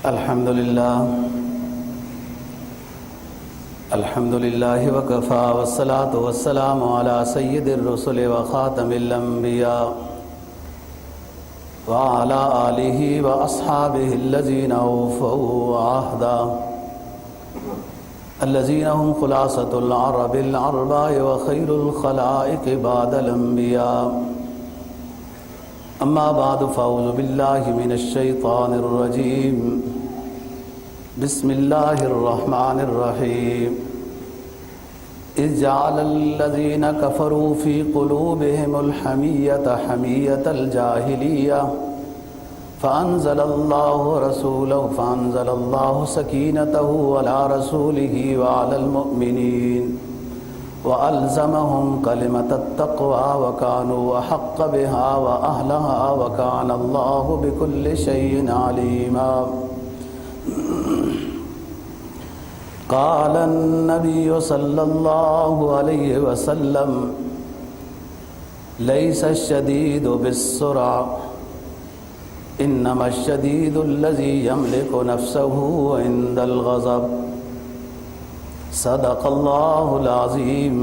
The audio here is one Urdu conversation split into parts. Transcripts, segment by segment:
الحمدللہ وکفا والصلاة والسلام علی سید الرسل وخاتم الانبیاء وعلی آلہ واصحابہ الذین اوفوا عہدا الذین هم خلاصۃ العرب العرباء وخیر الخلائق بعد الانبیاء اما بعد فاعوذ باللہ من الشیطان الرجیم بسم اللہ الرحمن الرحیم اذ جعل الذین کفروا فی قلوبہم الحمیۃ حمیۃ الجاہلیہ فأنزل اللہ سکینتہ علی رسولہ وعلی المؤمنین وألزمهم كلمة التقوى وكانوا أحق بها وأهلها وكان الله بكل شيء عليما قال النبي صلى الله عليه وسلم ليس الشديد بالسرعة إنما الشديد الذي يملك نفسه عند الغضب صدق اللہ العظیم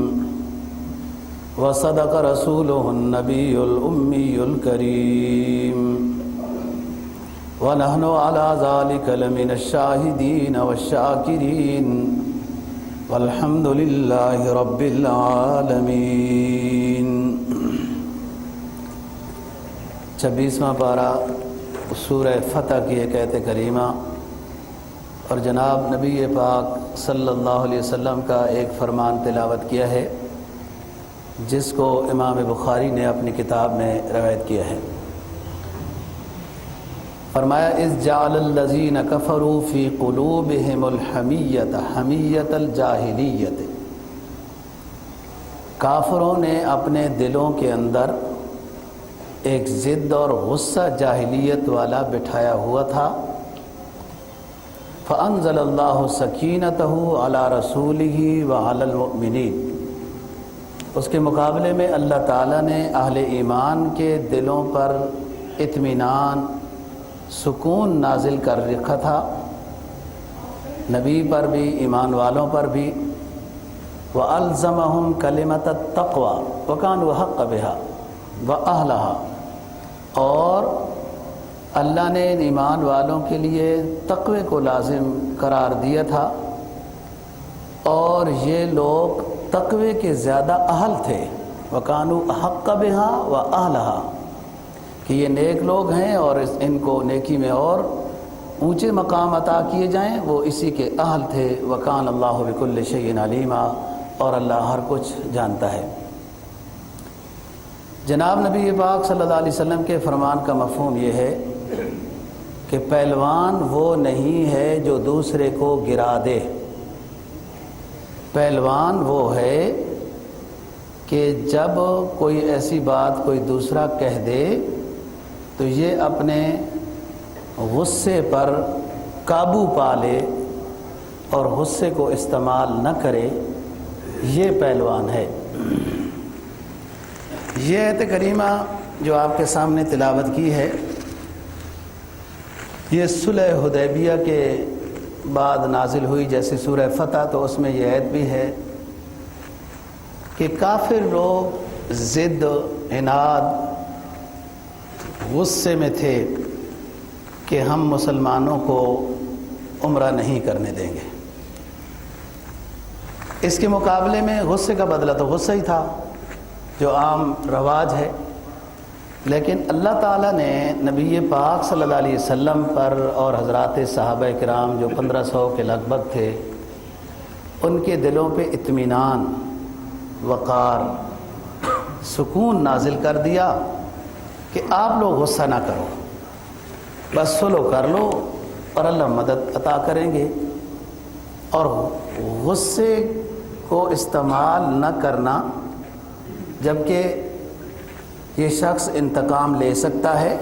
وصدق رسولہ النبی الأمی الکریم ونحن على ذلك لمن الشاہدین والشاکرین والحمد للہ رب العالمین۔ 26واں پارہ سورہ فتح کی ایک آیت کریمہ اور جناب نبی پاک صلی اللہ علیہ وسلم کا ایک فرمان تلاوت کیا ہے جس کو امام بخاری نے اپنی کتاب میں روایت کیا ہے۔ فرمایا اذ جعل الذین کفروا فی قلوبہم الحمیۃ حمیۃ الجاہلیۃ، کافروں نے اپنے دلوں کے اندر ایک ضد اور غصہ جاہلیت والا بٹھایا ہوا تھا۔ فأنزل اللہ سکینتہ علی رسولہ وعلی المؤمنین، اس کے مقابلے میں اللہ تعالیٰ نے اہل ایمان کے دلوں پر اطمینان سکون نازل کر رکھا تھا، نبی پر بھی ایمان والوں پر بھی۔ وَأَلْزَمَهُمْ كَلِمَةَ التَّقْوَى وَكَانُوا أَحَقَّ بِهَا وَأَهْلَهَا، اور اللہ نے ان ایمان والوں کے لیے تقوی کو لازم قرار دیا تھا، اور یہ لوگ تقوی کے زیادہ اہل تھے۔ وَكَانُوا أَحَقَّ بِهَا وَأَهْلَهَا، کہ یہ نیک لوگ ہیں اور ان کو نیکی میں اور اونچے مقام عطا کیے جائیں، وہ اسی کے اہل تھے۔ وَكَانَ اللَّهُ بِكُلِّ شَيْءٍ عَلِيمًا، اور اللہ ہر کچھ جانتا ہے۔ جناب نبی پاک صلی اللہ علیہ وسلم کے فرمان کا مفہوم یہ ہے کہ پہلوان وہ نہیں ہے جو دوسرے کو گرا دے، پہلوان وہ ہے کہ جب کوئی ایسی بات کوئی دوسرا کہہ دے تو یہ اپنے غصے پر قابو پا لے اور غصے کو استعمال نہ کرے، یہ پہلوان ہے۔ یہ آیت کریمہ جو آپ کے سامنے تلاوت کی ہے، یہ صلح حدیبیہ کے بعد نازل ہوئی، جیسے سورہ فتح، تو اس میں یہ آیت بھی ہے کہ کافر لوگ ضد، عناد، غصے میں تھے کہ ہم مسلمانوں کو عمرہ نہیں کرنے دیں گے۔ اس کے مقابلے میں غصے کا بدلہ تو غصہ ہی تھا جو عام رواج ہے، لیکن اللہ تعالیٰ نے نبی پاک صلی اللہ علیہ وسلم پر اور حضرات صحابہ کرام جو 1500 کے لگ بھگ تھے، ان کے دلوں پہ اطمینان، وقار، سکون نازل کر دیا کہ آپ لوگ غصہ نہ کرو، بس صلح کر لو اور اللہ مدد عطا کریں گے۔ اور غصے کو استعمال نہ کرنا، جبکہ یہ شخص انتقام لے سکتا ہے،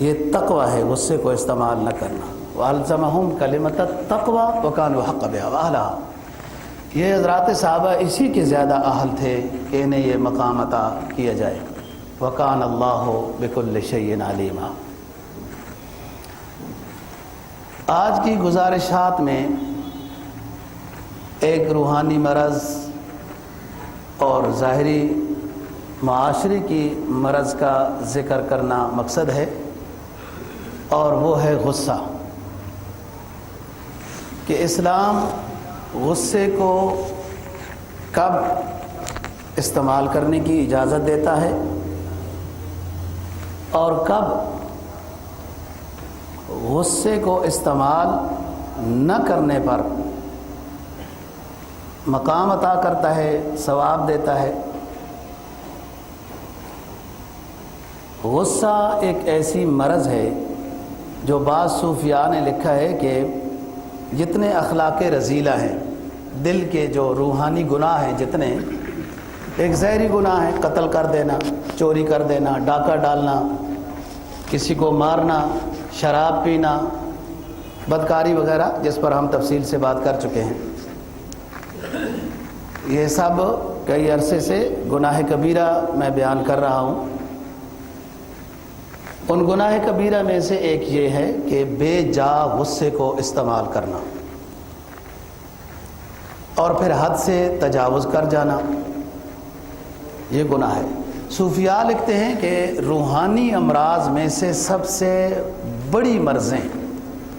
یہ تقوی ہے، غصے کو استعمال نہ کرنا۔ وَأَلْزَمَهُمْ كَلِمَةَ التَّقْوَى وَكَانُوا أَحَقَّ بِهَا وَأَهْلَهَا، یہ حضرات صحابہ اسی کے زیادہ اہل تھے کہ انہیں یہ مقام عطا کیا جائے۔ وَكَانَ اللَّهُ بِكُلِّ شَيْءٍ عَلِيمًا۔ آج کی گزارشات میں ایک روحانی مرض اور ظاہری معاشرے کی مرض کا ذکر کرنا مقصد ہے، اور وہ ہے غصہ، کہ اسلام غصے کو کب استعمال کرنے کی اجازت دیتا ہے اور کب غصے کو استعمال نہ کرنے پر مقام عطا کرتا ہے، ثواب دیتا ہے۔ غصہ ایک ایسی مرض ہے جو بعض صوفیاء نے لکھا ہے کہ جتنے اخلاق رذیلہ ہیں، دل کے جو روحانی گناہ ہیں جتنے، ایک ظاہری گناہ ہے قتل کر دینا، چوری کر دینا، ڈاکہ ڈالنا، کسی کو مارنا، شراب پینا، بدکاری وغیرہ، جس پر ہم تفصیل سے بات کر چکے ہیں، یہ سب کئی عرصے سے گناہ کبیرہ میں بیان کر رہا ہوں۔ ان گناہ کبیرہ میں سے ایک یہ ہے کہ بے جا غصے کو استعمال کرنا اور پھر حد سے تجاوز کر جانا، یہ گناہ ہے۔ صوفیاء لکھتے ہیں کہ روحانی امراض میں سے سب سے بڑی مرضیں،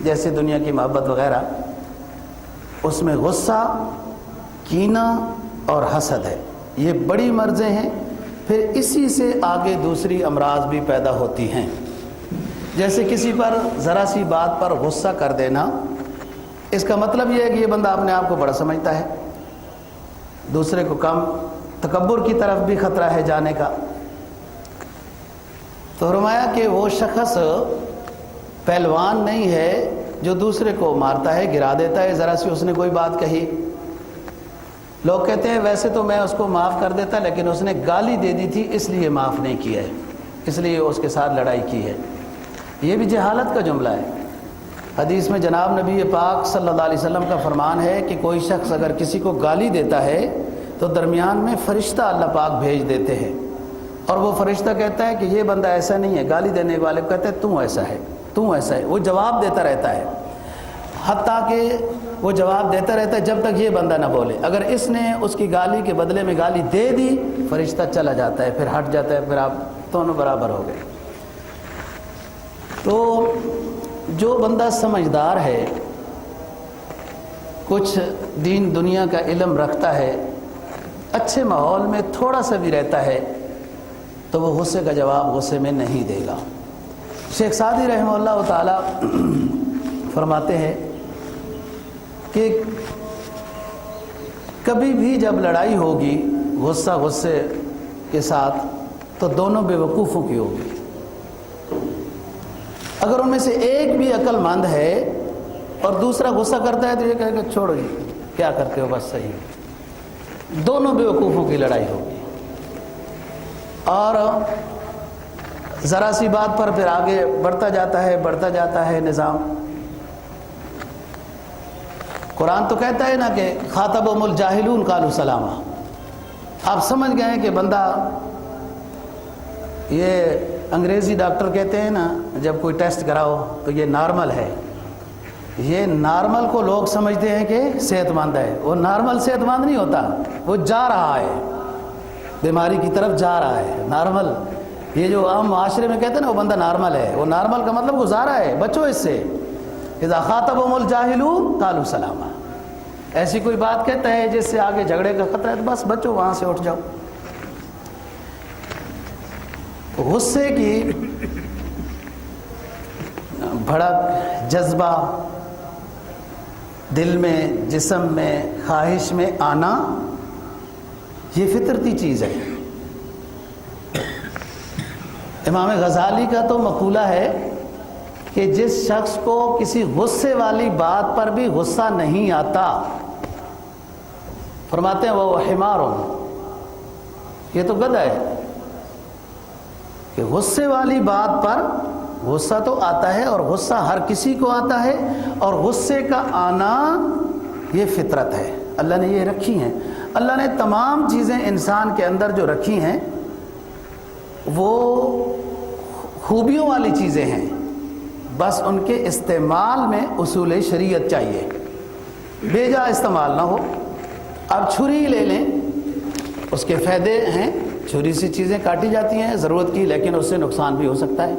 جیسے دنیا کی محبت وغیرہ، اس میں غصہ، کینہ اور حسد ہے، یہ بڑی مرضیں ہیں۔ پھر اسی سے آگے دوسری امراض بھی پیدا ہوتی ہیں، جیسے کسی پر ذرا سی بات پر غصہ کر دینا، اس کا مطلب یہ ہے کہ یہ بندہ اپنے آپ کو بڑا سمجھتا ہے، دوسرے کو کم، تکبر کی طرف بھی خطرہ ہے جانے کا۔ تو فرمایا کہ وہ شخص پہلوان نہیں ہے جو دوسرے کو مارتا ہے، گرا دیتا ہے ذرا سی اس نے کوئی بات کہی۔ لوگ کہتے ہیں ویسے تو میں اس کو معاف کر دیتا، لیکن اس نے گالی دے دی تھی اس لیے معاف نہیں کیا ہے، اس لیے اس کے ساتھ لڑائی کی ہے۔ یہ بھی جہالت کا جملہ ہے۔ حدیث میں جناب نبی پاک صلی اللہ علیہ وسلم کا فرمان ہے کہ کوئی شخص اگر کسی کو گالی دیتا ہے تو درمیان میں فرشتہ اللہ پاک بھیج دیتے ہیں، اور وہ فرشتہ کہتا ہے کہ یہ بندہ ایسا نہیں ہے، گالی دینے والے کو کہتے ہیں تو ایسا ہے، تو ایسا ہے، وہ جواب دیتا رہتا ہے، حتیٰ کہ وہ جواب دیتا رہتا ہے جب تک یہ بندہ نہ بولے۔ اگر اس نے اس کی گالی کے بدلے میں گالی دے دی، فرشتہ چلا جاتا ہے، پھر ہٹ جاتا ہے، پھر آپ دونوں برابر ہو گئے۔ تو جو بندہ سمجھدار ہے، کچھ دین دنیا کا علم رکھتا ہے، اچھے ماحول میں تھوڑا سا بھی رہتا ہے، تو وہ غصے کا جواب غصے میں نہیں دے گا۔ شیخ سعدی رحمہ اللہ تعالی فرماتے ہیں کہ کبھی بھی جب لڑائی ہوگی غصہ غصے کے ساتھ تو دونوں بے وقوفوں کی ہوگی۔ اگر ان میں سے ایک بھی عقل مند ہے اور دوسرا غصہ کرتا ہے تو یہ کہے گا چھوڑو جی کیا کرتے ہو، بس صحیح ہے، دونوں بے وقوفوں کی لڑائی ہوگی۔ اور ذرا سی بات پر پھر آگے بڑھتا جاتا ہے نظام۔ قرآن تو کہتا ہے نا کہ خاطبہم الجاہلون قالوا سلاما، آپ سمجھ گئے ہیں کہ بندہ، یہ انگریزی ڈاکٹر کہتے ہیں نا جب کوئی ٹیسٹ کراؤ تو یہ نارمل ہے، یہ نارمل کو لوگ سمجھتے ہیں کہ صحت مند ہے، وہ نارمل صحت مند نہیں ہوتا، وہ جا رہا ہے، بیماری کی طرف جا رہا ہے۔ نارمل، یہ جو عام معاشرے میں کہتے ہیں نا وہ بندہ نارمل ہے، وہ نارمل کا مطلب گزارا ہے، بچو اس سے۔ اذا خاطبہم الجاہلون قالوا سلاما، ایسی کوئی بات کہتا ہے جس سے آگے جھگڑے کا خطرہ ہے تو بس بچو، وہاں سے اٹھ جاؤ۔ غصے کی بھڑک، جذبہ دل میں، جسم میں، خواہش میں آنا، یہ فطرتی چیز ہے۔ امام غزالی کا تو مقولہ ہے کہ جس شخص کو کسی غصے والی بات پر بھی غصہ نہیں آتا، فرماتے ہیں وہ حمار، یہ تو گدھا ہے۔ کہ غصے والی بات پر غصہ تو آتا ہے، اور غصہ ہر کسی کو آتا ہے، اور غصے کا آنا یہ فطرت ہے، اللہ نے یہ رکھی ہیں۔ اللہ نے تمام چیزیں انسان کے اندر جو رکھی ہیں وہ خوبیوں والی چیزیں ہیں، بس ان کے استعمال میں اصول شریعت چاہیے، بے جا استعمال نہ ہو۔ اب چھری لے لیں، اس کے فائدے ہیں، چھری سے چیزیں کاٹی جاتی ہیں ضرورت کی، لیکن اس سے نقصان بھی ہو سکتا ہے۔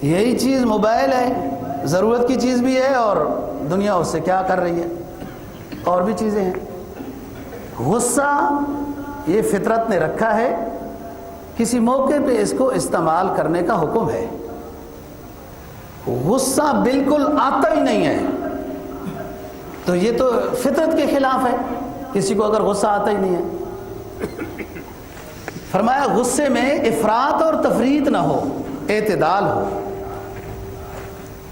یہی چیز موبائل ہے، ضرورت کی چیز بھی ہے اور دنیا اس سے کیا کر رہی ہے، اور بھی چیزیں ہیں۔ غصہ یہ فطرت نے رکھا ہے، کسی موقع پہ اس کو استعمال کرنے کا حکم ہے۔ غصہ بالکل آتا ہی نہیں ہے تو یہ تو فطرت کے خلاف ہے، کسی کو اگر غصہ آتا ہی نہیں ہے۔ فرمایا غصے میں افراط اور تفریط نہ ہو، اعتدال ہو۔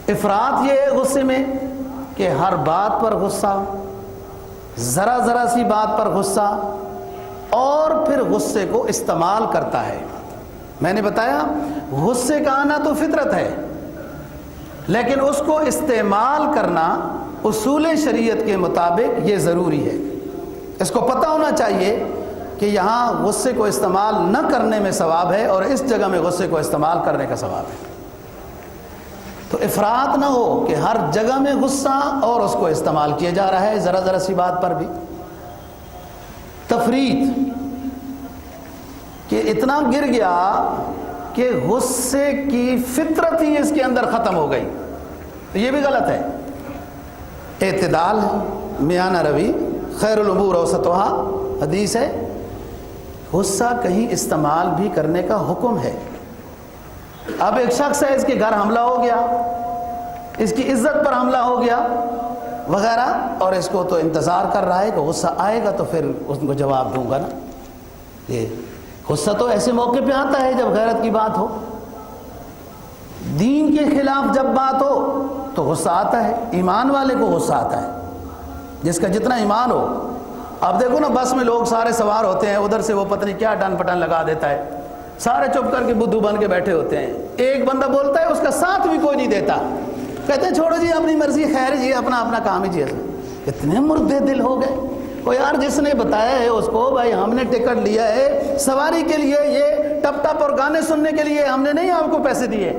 افراط یہ ہے غصے میں کہ ہر بات پر غصہ، ذرا ذرا سی بات پر غصہ، اور پھر غصے کو استعمال کرتا ہے۔ میں نے بتایا غصے کا آنا تو فطرت ہے، لیکن اس کو استعمال کرنا اصول شریعت کے مطابق یہ ضروری ہے۔ اس کو پتہ ہونا چاہیے کہ یہاں غصے کو استعمال نہ کرنے میں ثواب ہے اور اس جگہ میں غصے کو استعمال کرنے کا ثواب ہے۔ تو افراط نہ ہو کہ ہر جگہ میں غصہ اور اس کو استعمال کیا جا رہا ہے ذرا ذرا سی بات پر بھی۔ تفریط کہ اتنا گر گیا کہ غصے کی فطرت ہی اس کے اندر ختم ہو گئی، تو یہ بھی غلط ہے۔ اعتدال میانہ روی، خیر الامور اوسطها حدیث ہے۔ غصہ کہیں استعمال بھی کرنے کا حکم ہے۔ اب ایک شخص ہے، اس کے گھر حملہ ہو گیا، اس کی عزت پر حملہ ہو گیا وغیرہ، اور اس کو تو انتظار کر رہا ہے کہ غصہ آئے گا تو پھر اس کو جواب دوں گا نا۔ یہ غصہ تو ایسے موقع پہ آتا ہے جب غیرت کی بات ہو، دین کے خلاف جب بات ہو تو غصہ آتا ہے۔ ایمان والے کو غصہ آتا ہے، جس کا جتنا ایمان ہو۔ اب دیکھو نا، بس میں لوگ سارے سوار ہوتے ہیں، ادھر سے وہ پتہ نہیں کیا ڈن پٹن لگا دیتا ہے، سارے چپ کر کے بدھو بن کے بیٹھے ہوتے ہیں۔ ایک بندہ بولتا ہے، اس کا ساتھ بھی کوئی نہیں دیتا، کہتے ہیں چھوڑو جی اپنی مرضی، خیر جی اپنا اپنا کام ہی جی۔ اتنے مردے دل ہو گئے۔ وہ یار جس نے بتایا ہے اس کو، بھائی ہم نے ٹکٹ لیا ہے سواری کے لیے، یہ ٹپ ٹپ اور گانے سننے کے لیے، ہم نے نہیں آپ کو پیسے دیے،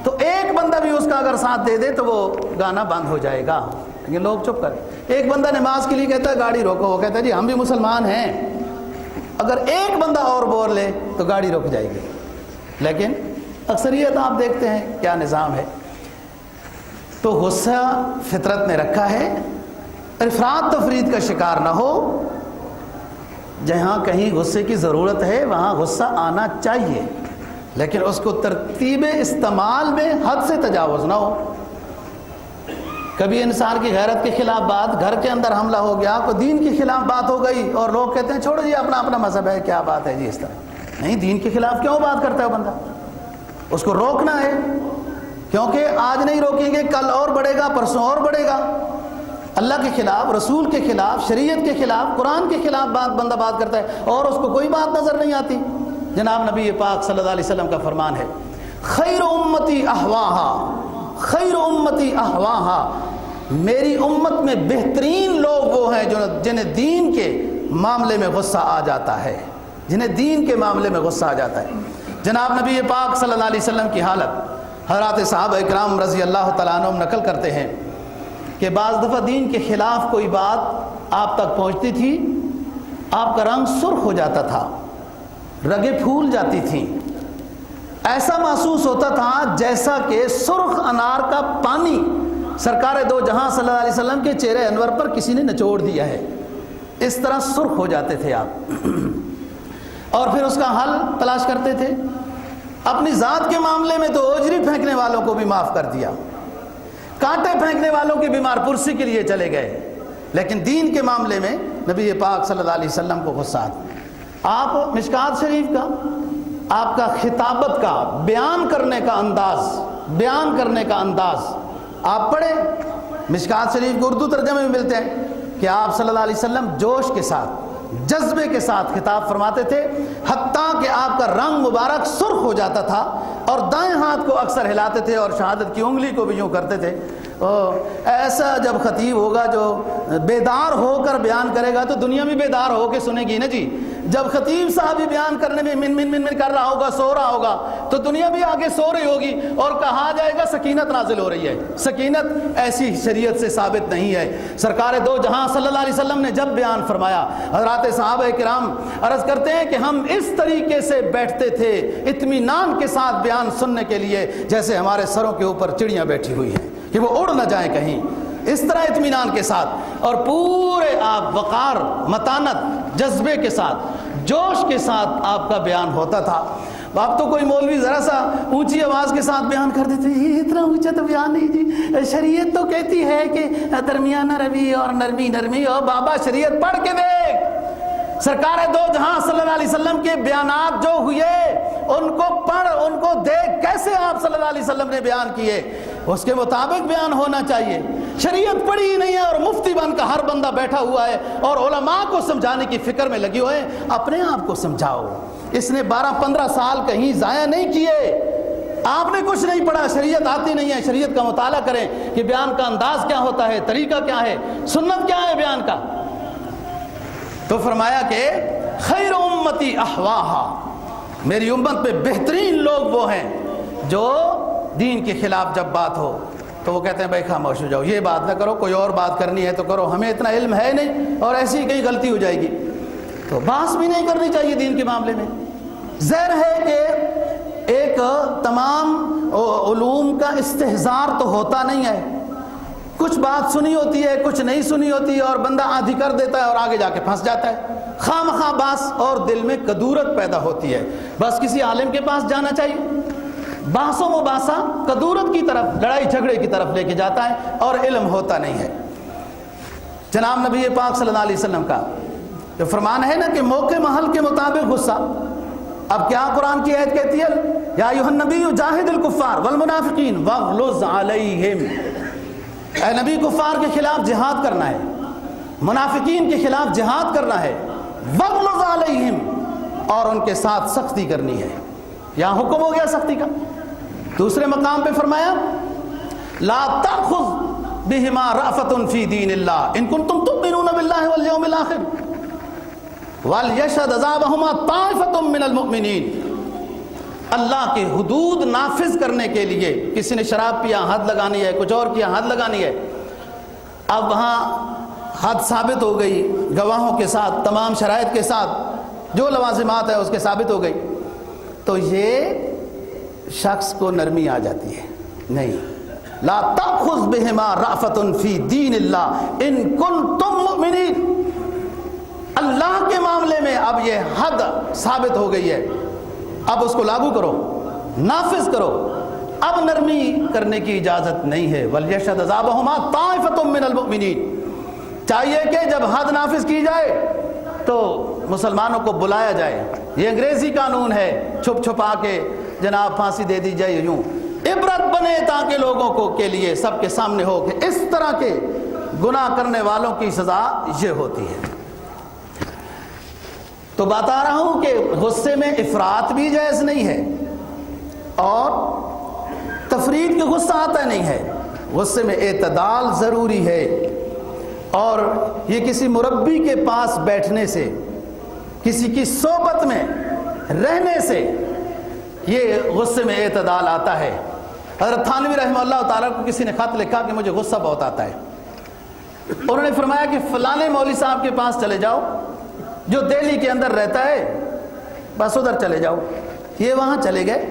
تو ایک بندہ بھی اس کا اگر ساتھ دے دے تو وہ گانا بند ہو جائے گا، لیکن لوگ چپ کر۔ ایک بندہ نماز کے لیے کہتا ہے گاڑی روکو، وہ کہتا ہے جی ہم بھی مسلمان ہیں، اگر ایک بندہ اور بول لے تو گاڑی رک جائے گی۔ لیکن اکثریت آپ دیکھتے ہیں کیا نظام ہے۔ تو غصہ فطرت نے رکھا ہے، افراط تفریط کا شکار نہ ہو۔ جہاں کہیں غصے کی ضرورت ہے وہاں غصہ آنا چاہیے، لیکن اس کو ترتیب استعمال میں حد سے تجاوز نہ ہو۔ کبھی انسان کی غیرت کے خلاف بات، گھر کے اندر حملہ ہو گیا، کوئی دین کے خلاف بات ہو گئی اور لوگ کہتے ہیں چھوڑو جی اپنا اپنا مذہب ہے، کیا بات ہے جی اس طرح۔ نہیں، دین کے خلاف کیوں بات کرتا ہے وہ بندہ؟ اس کو روکنا ہے، کیونکہ آج نہیں روکیں گے کل اور بڑھے گا، پرسوں اور بڑھے گا۔ اللہ کے خلاف، رسول کے خلاف، شریعت کے خلاف، قرآن کے خلاف بندہ بات کرتا ہے اور اس کو کوئی بات نظر نہیں آتی۔ جناب نبی پاک صلی اللہ علیہ وسلم کا فرمان ہے، خیر امتی احواہا، خیر امتی احواہا، میری امت میں بہترین لوگ وہ ہیں جنہیں دین کے معاملے میں غصہ آ جاتا ہے، جنہیں دین کے معاملے میں غصہ آ جاتا ہے۔ جناب نبی پاک صلی اللہ علیہ وسلم کی حالت حضرات صحابہ اکرام رضی اللہ تعالیٰ عنہم نقل کرتے ہیں کہ بعض دفعہ دین کے خلاف کوئی بات آپ تک پہنچتی تھی، آپ کا رنگ سرخ ہو جاتا تھا، رگیں پھول جاتی تھیں، ایسا محسوس ہوتا تھا جیسا کہ سرخ انار کا پانی سرکار دو جہاں صلی اللہ علیہ وسلم کے چہرے انور پر کسی نے نچوڑ دیا ہے، اس طرح سرخ ہو جاتے تھے آپ۔ اور پھر اس کا حل تلاش کرتے تھے۔ اپنی ذات کے معاملے میں تو اوجری پھینکنے والوں کو بھی معاف کر دیا، کانٹے پھینکنے والوں کی بیمار پرسی کے لیے چلے گئے، لیکن دین کے معاملے میں نبی پاک صلی اللہ علیہ وسلم کو غصہ آتا۔ آپ مشکات شریف کا، آپ کا خطابت کا، بیان کرنے کا انداز آپ پڑھیں، مشکات شریف کو اردو ترجمے میں ملتے ہیں کہ آپ صلی اللہ علیہ وسلم جوش کے ساتھ، جذبے کے ساتھ خطاب فرماتے تھے، حتیٰ کہ آپ کا رنگ مبارک سرخ ہو جاتا تھا اور دائیں ہاتھ کو اکثر ہلاتے تھے اور شہادت کی انگلی کو بھی یوں کرتے تھے. ایسا جب خطیب ہوگا جو بیدار ہو کر بیان کرے گا تو دنیا بھی بیدار ہو کے سنے گی نا جی. جب خطیب صاحب بھی بیان کرنے میں من من من من کر رہا ہوگا, سو رہا ہوگا, تو دنیا بھی آگے سو رہی ہوگی اور کہا جائے گا سکینت نازل ہو رہی ہے. سکینت ایسی شریعت سے ثابت نہیں ہے. سرکار دو جہاں صلی اللہ علیہ وسلم نے جب بیان فرمایا, حضرات صحابہ کرام عرض کرتے ہیں کہ ہم اس طریقے سے بیٹھتے تھے اطمینان کے ساتھ بیان سننے کے لیے جیسے ہمارے سروں کے اوپر چڑیاں بیٹھی ہوئی ہیں کہ وہ اڑ نہ جائیں کہیں. اس طرح اطمینان کے ساتھ اور پورے آپ وقار, متانت, جذبے کے ساتھ, جوش کے ساتھ آپ کا بیان ہوتا تھا. اب تو کوئی مولوی ذرا سا اونچی آواز کے ساتھ بیان کر دیتے ہیں, یہ اتنا اونچا تو بیان نہیں جی, شریعت تو کہتی ہے کہ درمیانہ روی اور نرمی نرمی. اور بابا شریعت پڑھ کے دیکھ, سرکار دو جہاں صلی اللہ علیہ وسلم کے بیانات جو ہوئے ان کو پڑھ, ان کو دیکھ, کیسے آپ صلی اللہ علیہ وسلم نے بیان کیے, اس کے مطابق بیان ہونا چاہیے. شریعت پڑھی ہی نہیں ہے اور مفتی بن کا ہر بندہ بیٹھا ہوا ہے اور علماء کو سمجھانے کی فکر میں لگے ہوئے ہیں. اپنے آپ کو سمجھاؤ. اس نے 12-15 سال کہیں ضائع نہیں کیے. آپ نے کچھ نہیں پڑھا, شریعت آتی نہیں ہے. شریعت کا مطالعہ کریں کہ بیان کا انداز کیا ہوتا ہے, طریقہ کیا ہے, سنت کیا ہے بیان کا. تو فرمایا کہ خیر امتی احواہا, میری امت میں بہترین لوگ وہ ہیں جو دین کے خلاف جب بات ہو تو وہ کہتے ہیں بھائی خاموش ہو جاؤ, یہ بات نہ کرو, کوئی اور بات کرنی ہے تو کرو, ہمیں اتنا علم ہے نہیں اور ایسی کہیں غلطی ہو جائے گی. تو بحث بھی نہیں کرنی چاہیے دین کے معاملے میں. ظاہر ہے کہ ایک تمام علوم کا استحضار تو ہوتا نہیں ہے, کچھ بات سنی ہوتی ہے, کچھ نہیں سنی ہوتی ہے اور بندہ آدھی کر دیتا ہے اور آگے جا کے پھنس جاتا ہے. خواہ مخواہ باس اور دل میں کدورت پیدا ہوتی ہے. بس کسی عالم کے پاس جانا چاہیے, بحث و مباحثہ کدورت کی طرف, لڑائی جھگڑے کی طرف لے کے جاتا ہے اور علم ہوتا نہیں ہے. جناب نبی پاک صلی اللہ علیہ وسلم کا جو فرمان ہے نا کہ موقع محل کے مطابق غصہ. اب کیا قرآن کی آیت کہتی ہے, یا ایھا النبی جاہد الکفار والمنافقین واغلظ علیہم, اے نبی کفار کے خلاف جہاد کرنا ہے, منافقین کے خلاف جہاد کرنا ہے, واغلظ علیہم, اور ان کے ساتھ سختی کرنی ہے. یہاں حکم ہو گیا سختی کا. دوسرے مقام پہ فرمایا لا تأخذ بہما رأفۃ فی دین اللہ ان کنتم تؤمنون باللہ والیوم الآخر وَلْيَشْهَدْ عَذَابَهُمَا طَائِفَةٌ مِّنَ الْمُؤْمِنِينَ. اللہ کے حدود نافذ کرنے کے لیے کسی نے شراب پیا حد لگانی ہے, کچھ اور کیا حد لگانی ہے. اب وہاں حد ثابت ہو گئی گواہوں کے ساتھ, تمام شرائط کے ساتھ, جو لوازمات ہے اس کے ثابت ہو گئی, تو یہ شخص کو نرمی آ جاتی ہے. نہیں, لا تأخذ بہما رأفۃ فی دین اللہ ان کنتم مؤمنین. اللہ کے معاملے میں اب یہ حد ثابت ہو گئی ہے, اب اس کو لاگو کرو, نافذ کرو, اب نرمی کرنے کی اجازت نہیں ہے. وَلْيَشْهَدْ عَذَابَهُمَا طَائِفَةٌ مِّنَ الْمُؤْمِنِينَ. چاہیے کہ جب حد نافذ کی جائے تو مسلمانوں کو بلایا جائے. یہ انگریزی قانون ہے, چھپ چھپا کے جناب پھانسی دے دی جائے, یوں عبرت بنے تاکہ لوگوں کو کے لیے سب کے سامنے ہو کہ اس طرح کے گناہ کرنے والوں کی سزا یہ ہوتی ہے. تو بتا رہا ہوں کہ غصے میں افراط بھی جائز نہیں ہے اور تفرید کے غصہ آتا نہیں ہے. غصے میں اعتدال ضروری ہے, اور یہ کسی مربی کے پاس بیٹھنے سے, کسی کی صحبت میں رہنے سے یہ غصے میں اعتدال آتا ہے. حضرت تھانوی رحمہ اللہ تعالیٰ کو کسی نے خط لکھا کہ مجھے غصہ بہت آتا ہے. انہوں نے فرمایا کہ فلانے مولوی صاحب کے پاس چلے جاؤ جو دہلی کے اندر رہتا ہے, بس ادھر چلے جاؤ. یہ وہاں چلے گئے,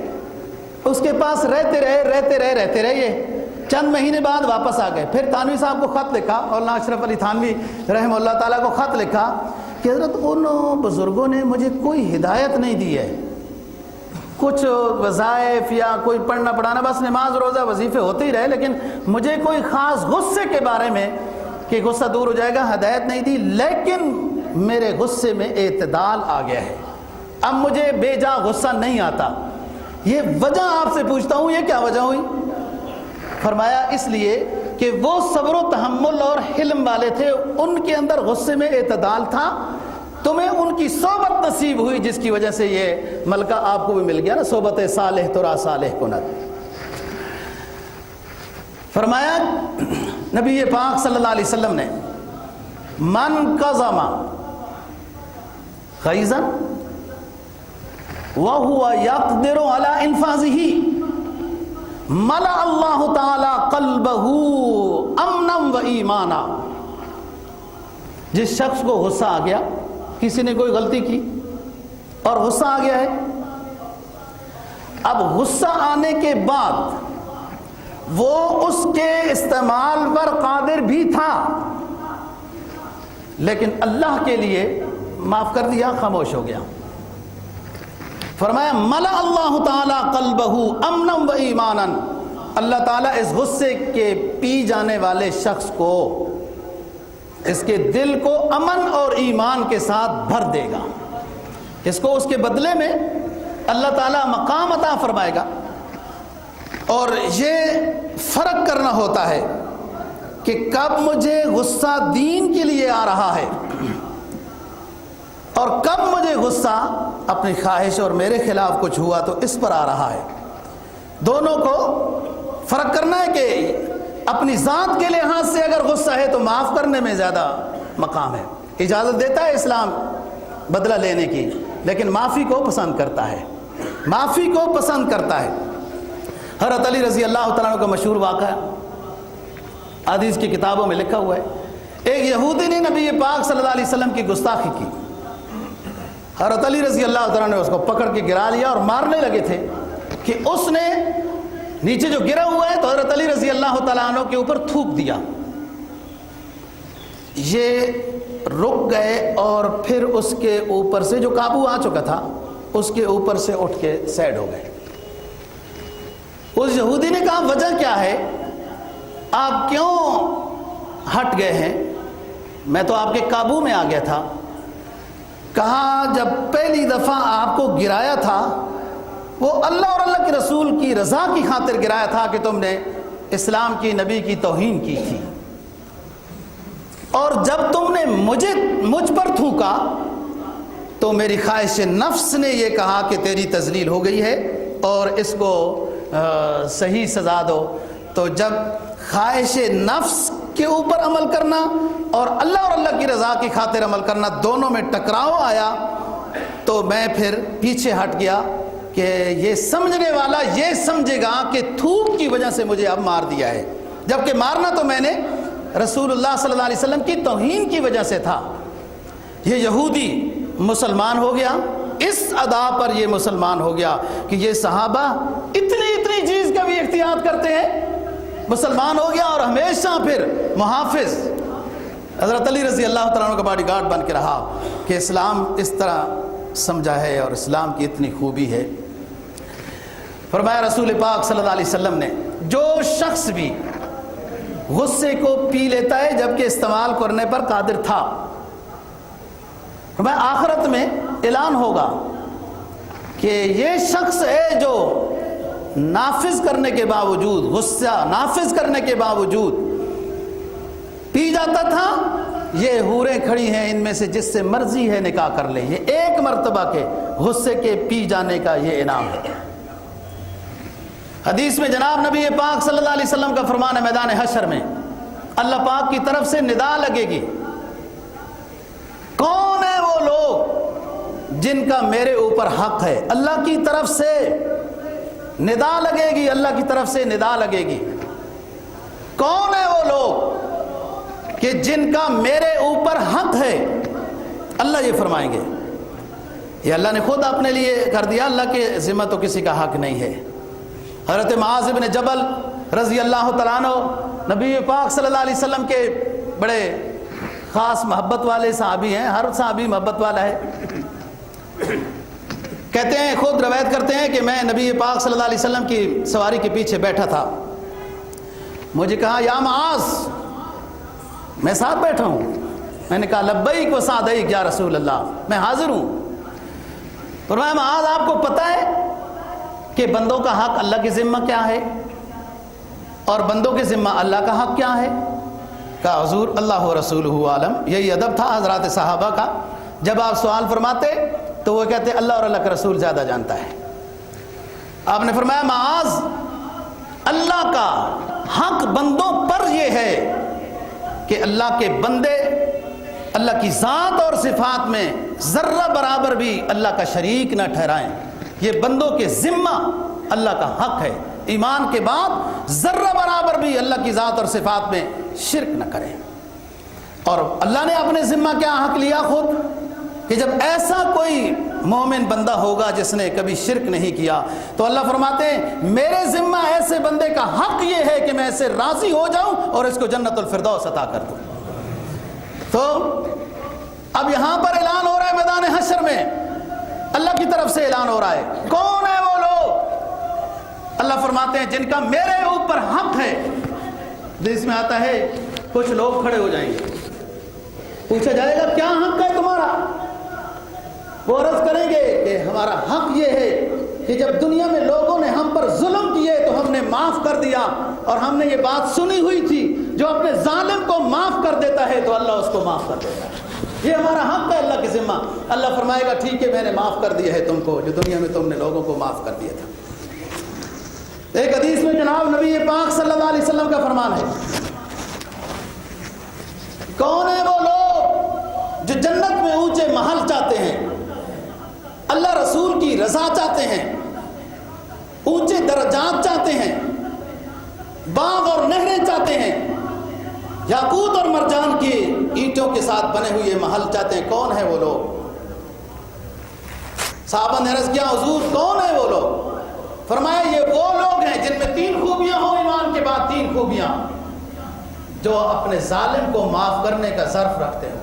اس کے پاس رہتے رہے, یہ چند مہینے بعد واپس آ گئے. پھر تھانوی صاحب کو خط لکھا, مولانا اشرف علی تھانوی رحمہ اللہ تعالیٰ کو خط لکھا کہ حضرت ان بزرگوں نے مجھے کوئی ہدایت نہیں دی ہے, کچھ وظائف یا کوئی پڑھنا پڑھانا, بس نماز روزہ وظیفے ہوتے ہی رہے, لیکن مجھے کوئی خاص غصے کے بارے میں کہ غصہ دور ہو جائے گا ہدایت نہیں دی. لیکن میرے غصے میں اعتدال آ گیا ہے, اب مجھے بے جا غصہ نہیں آتا. یہ وجہ آپ سے پوچھتا ہوں, یہ کیا وجہ ہوئی؟ فرمایا اس لیے کہ وہ صبر و تحمل اور حلم والے تھے, ان کے اندر غصے میں اعتدال تھا. تمہیں ان کی صحبت نصیب ہوئی جس کی وجہ سے یہ ملکہ آپ کو بھی مل گیا نا, صحبت صالح ترا صالح کنت. فرمایا نبی پاک صلی اللہ علیہ وسلم نے من قزم غیظا وهو يقدر على انفاذه ملأ اللہ تعالی قلبہ امنا و ایمانا. جس شخص کو غصہ آ گیا، کسی نے کوئی غلطی کی اور غصہ آ گیا ہے، اب غصہ آنے کے بعد وہ اس کے استعمال پر قادر بھی تھا، لیکن اللہ کے لیے معاف کر دیا، خاموش ہو گیا. فرمایا ملأ اللہ تعالی قلبہ امنا و ایمانا، اللہ تعالیٰ اس غصے کے پی جانے والے شخص کو، اس کے دل کو امن اور ایمان کے ساتھ بھر دے گا. اس کو اس کے بدلے میں اللہ تعالیٰ مقام عطا فرمائے گا. اور یہ فرق کرنا ہوتا ہے کہ کب مجھے غصہ دین کے لیے آ رہا ہے اور کب مجھے غصہ اپنی خواہش اور میرے خلاف کچھ ہوا تو اس پر آ رہا ہے. دونوں کو فرق کرنا ہے کہ اپنی ذات کے لحاظ سے اگر غصہ ہے تو معاف کرنے میں زیادہ مقام ہے. اجازت دیتا ہے اسلام بدلہ لینے کی، لیکن معافی کو پسند کرتا ہے، معافی کو پسند کرتا ہے. حضرت علی رضی اللہ تعالیٰ عنہ کا مشہور واقعہ حدیث کی کتابوں میں لکھا ہوا ہے. ایک یہودی نے نبی پاک صلی اللہ علیہ وسلم کی گستاخی کی. حضرت علی رضی اللہ تعالیٰ نے اس کو پکڑ کے گرا لیا اور مارنے لگے تھے کہ اس نے نیچے جو گرا ہوا ہے تو حضرت علی رضی اللہ تعالیٰ عنہ کے اوپر تھوک دیا. یہ رک گئے اور پھر اس کے اوپر سے جو قابو آ چکا تھا اس کے اوپر سے اٹھ کے سیڈ ہو گئے. اس یہودی نے کہا وجہ کیا ہے، آپ کیوں ہٹ گئے ہیں؟ میں تو آپ کے قابو میں آ گیا تھا. کہا جب پہلی دفعہ آپ کو گرایا تھا وہ اللہ اور اللہ کے رسول کی رضا کی خاطر گرایا تھا کہ تم نے اسلام کی نبی کی توہین کی تھی، اور جب تم نے مجھ پر تھوکا تو میری خواہش نفس نے یہ کہا کہ تیری تذلیل ہو گئی ہے اور اس کو صحیح سزا دو. تو جب خواہش نفس کے اوپر عمل کرنا اور اللہ کی رضا کی خاطر عمل کرنا دونوں میں ٹکراؤ آیا تو میں پھر پیچھے ہٹ گیا کہ یہ سمجھنے والا یہ سمجھے گا کہ تھوک کی وجہ سے مجھے اب مار دیا ہے، جبکہ مارنا تو میں نے رسول اللہ صلی اللہ علیہ وسلم کی توہین کی وجہ سے تھا. یہ یہودی مسلمان ہو گیا، اس ادا پر یہ مسلمان ہو گیا کہ یہ صحابہ اتنی چیز کا بھی احتیاط کرتے ہیں. مسلمان ہو گیا اور ہمیشہ پھر محافظ حضرت علی رضی اللہ تعالیٰ عنہ کا باڈی گارڈ بن کے رہا کہ اسلام اس طرح سمجھا ہے اور اسلام کی اتنی خوبی ہے. فرمایا رسول پاک صلی اللہ علیہ وسلم نے جو شخص بھی غصے کو پی لیتا ہے جبکہ استعمال کرنے پر قادر تھا، فرمایا آخرت میں اعلان ہوگا کہ یہ شخص ہے جو نافذ کرنے کے باوجود، غصہ نافذ کرنے کے باوجود پی جاتا تھا. یہ حوریں کھڑی ہیں ان میں سے جس سے مرضی ہے نکاح کر لے. یہ ایک مرتبہ کے غصے کے پی جانے کا یہ انعام ہے. حدیث میں جناب نبی پاک صلی اللہ علیہ وسلم کا فرمان ہے میدان حشر میں اللہ پاک کی طرف سے ندا لگے گی، کون ہے وہ لوگ جن کا میرے اوپر حق ہے؟ اللہ کی طرف سے ندا لگے گی، اللہ کی طرف سے ندا لگے گی. کون ہے وہ لوگ کہ جن کا میرے اوپر حق ہے؟ اللہ یہ فرمائیں گے. یہ اللہ نے خود اپنے لیے کر دیا، اللہ کے ذمہ تو کسی کا حق نہیں ہے. حضرت معاذ بن جبل رضی اللہ تعالیٰ عنہ نبی پاک صلی اللہ علیہ وسلم کے بڑے خاص محبت والے صحابی ہیں. ہر صحابی محبت والا ہے. کہتے ہیں، خود روایت کرتے ہیں کہ میں نبی پاک صلی اللہ علیہ وسلم کی سواری کے پیچھے بیٹھا تھا. مجھے کہا یا معاذ، میں ساتھ بیٹھا ہوں. میں نے کہا لبیک و سعدیک یا رسول اللہ، میں حاضر ہوں. فرمایا معاذ آپ کو پتہ ہے کہ بندوں کا حق اللہ کے ذمہ کیا ہے اور بندوں کے ذمہ اللہ کا حق کیا ہے؟ کہا حضور اللہ و رسولہ عالم. یہی ادب تھا حضرات صحابہ کا. جب آپ سوال فرماتے تو وہ کہتے اللہ اور اللہ کا رسول زیادہ جانتا ہے. آپ نے فرمایا معاذ، اللہ کا حق بندوں پر یہ ہے کہ اللہ کے بندے اللہ کی ذات اور صفات میں ذرہ برابر بھی اللہ کا شریک نہ ٹھہرائیں. یہ بندوں کے ذمہ اللہ کا حق ہے. ایمان کے بعد ذرہ برابر بھی اللہ کی ذات اور صفات میں شرک نہ کریں. اور اللہ نے اپنے ذمہ کیا حق لیا خود کہ جب ایسا کوئی مومن بندہ ہوگا جس نے کبھی شرک نہیں کیا تو اللہ فرماتے ہیں میرے ذمہ ایسے بندے کا حق یہ ہے کہ میں اسے راضی ہو جاؤں اور اس کو جنت الفردوس عطا کر دوں. تو اب یہاں پر اعلان ہو رہا ہے میدان حشر میں اللہ کی طرف سے اعلان ہو رہا ہے. کون ہے وہ لوگ؟ اللہ فرماتے ہیں جن کا میرے اوپر حق ہے. جس میں آتا ہے کچھ لوگ کھڑے ہو جائیں گے, پوچھا جائے گا کیا حق ہے تمہارا؟ وہ عرض کریں گے کہ ہمارا حق یہ ہے کہ جب دنیا میں لوگوں نے ہم پر ظلم کیے تو ہم نے معاف کر دیا, اور ہم نے یہ بات سنی ہوئی تھی جو اپنے ظالم کو معاف کر دیتا ہے تو اللہ اس کو معاف کر دیتا ہے. یہ ہمارا حق ہے اللہ کے ذمہ. اللہ فرمائے گا ٹھیک ہے میں نے معاف کر دیا ہے تم کو جو دنیا میں تم نے لوگوں کو معاف کر دیا تھا. ایک حدیث میں جناب نبی پاک صلی اللہ علیہ وسلم کا فرمان ہے, کون ہے وہ لوگ جو جنت میں اونچے محل چاہتے ہیں, اللہ رسول کی رضا چاہتے ہیں, اونچے درجات چاہتے ہیں, باغ اور نہریں چاہتے ہیں, یاقوت اور مرجان کی اینٹوں کے ساتھ بنے ہوئے محل چاہتے ہیں. کون ہے وہ لوگ؟ صحابہ نے عرض کیا حضور کون ہے وہ لوگ؟ فرمایا یہ وہ لوگ ہیں جن میں 3 خوبیاں ہوں ایمان کے بعد 3 خوبیاں, جو اپنے ظالم کو معاف کرنے کا ظرف رکھتے ہوں,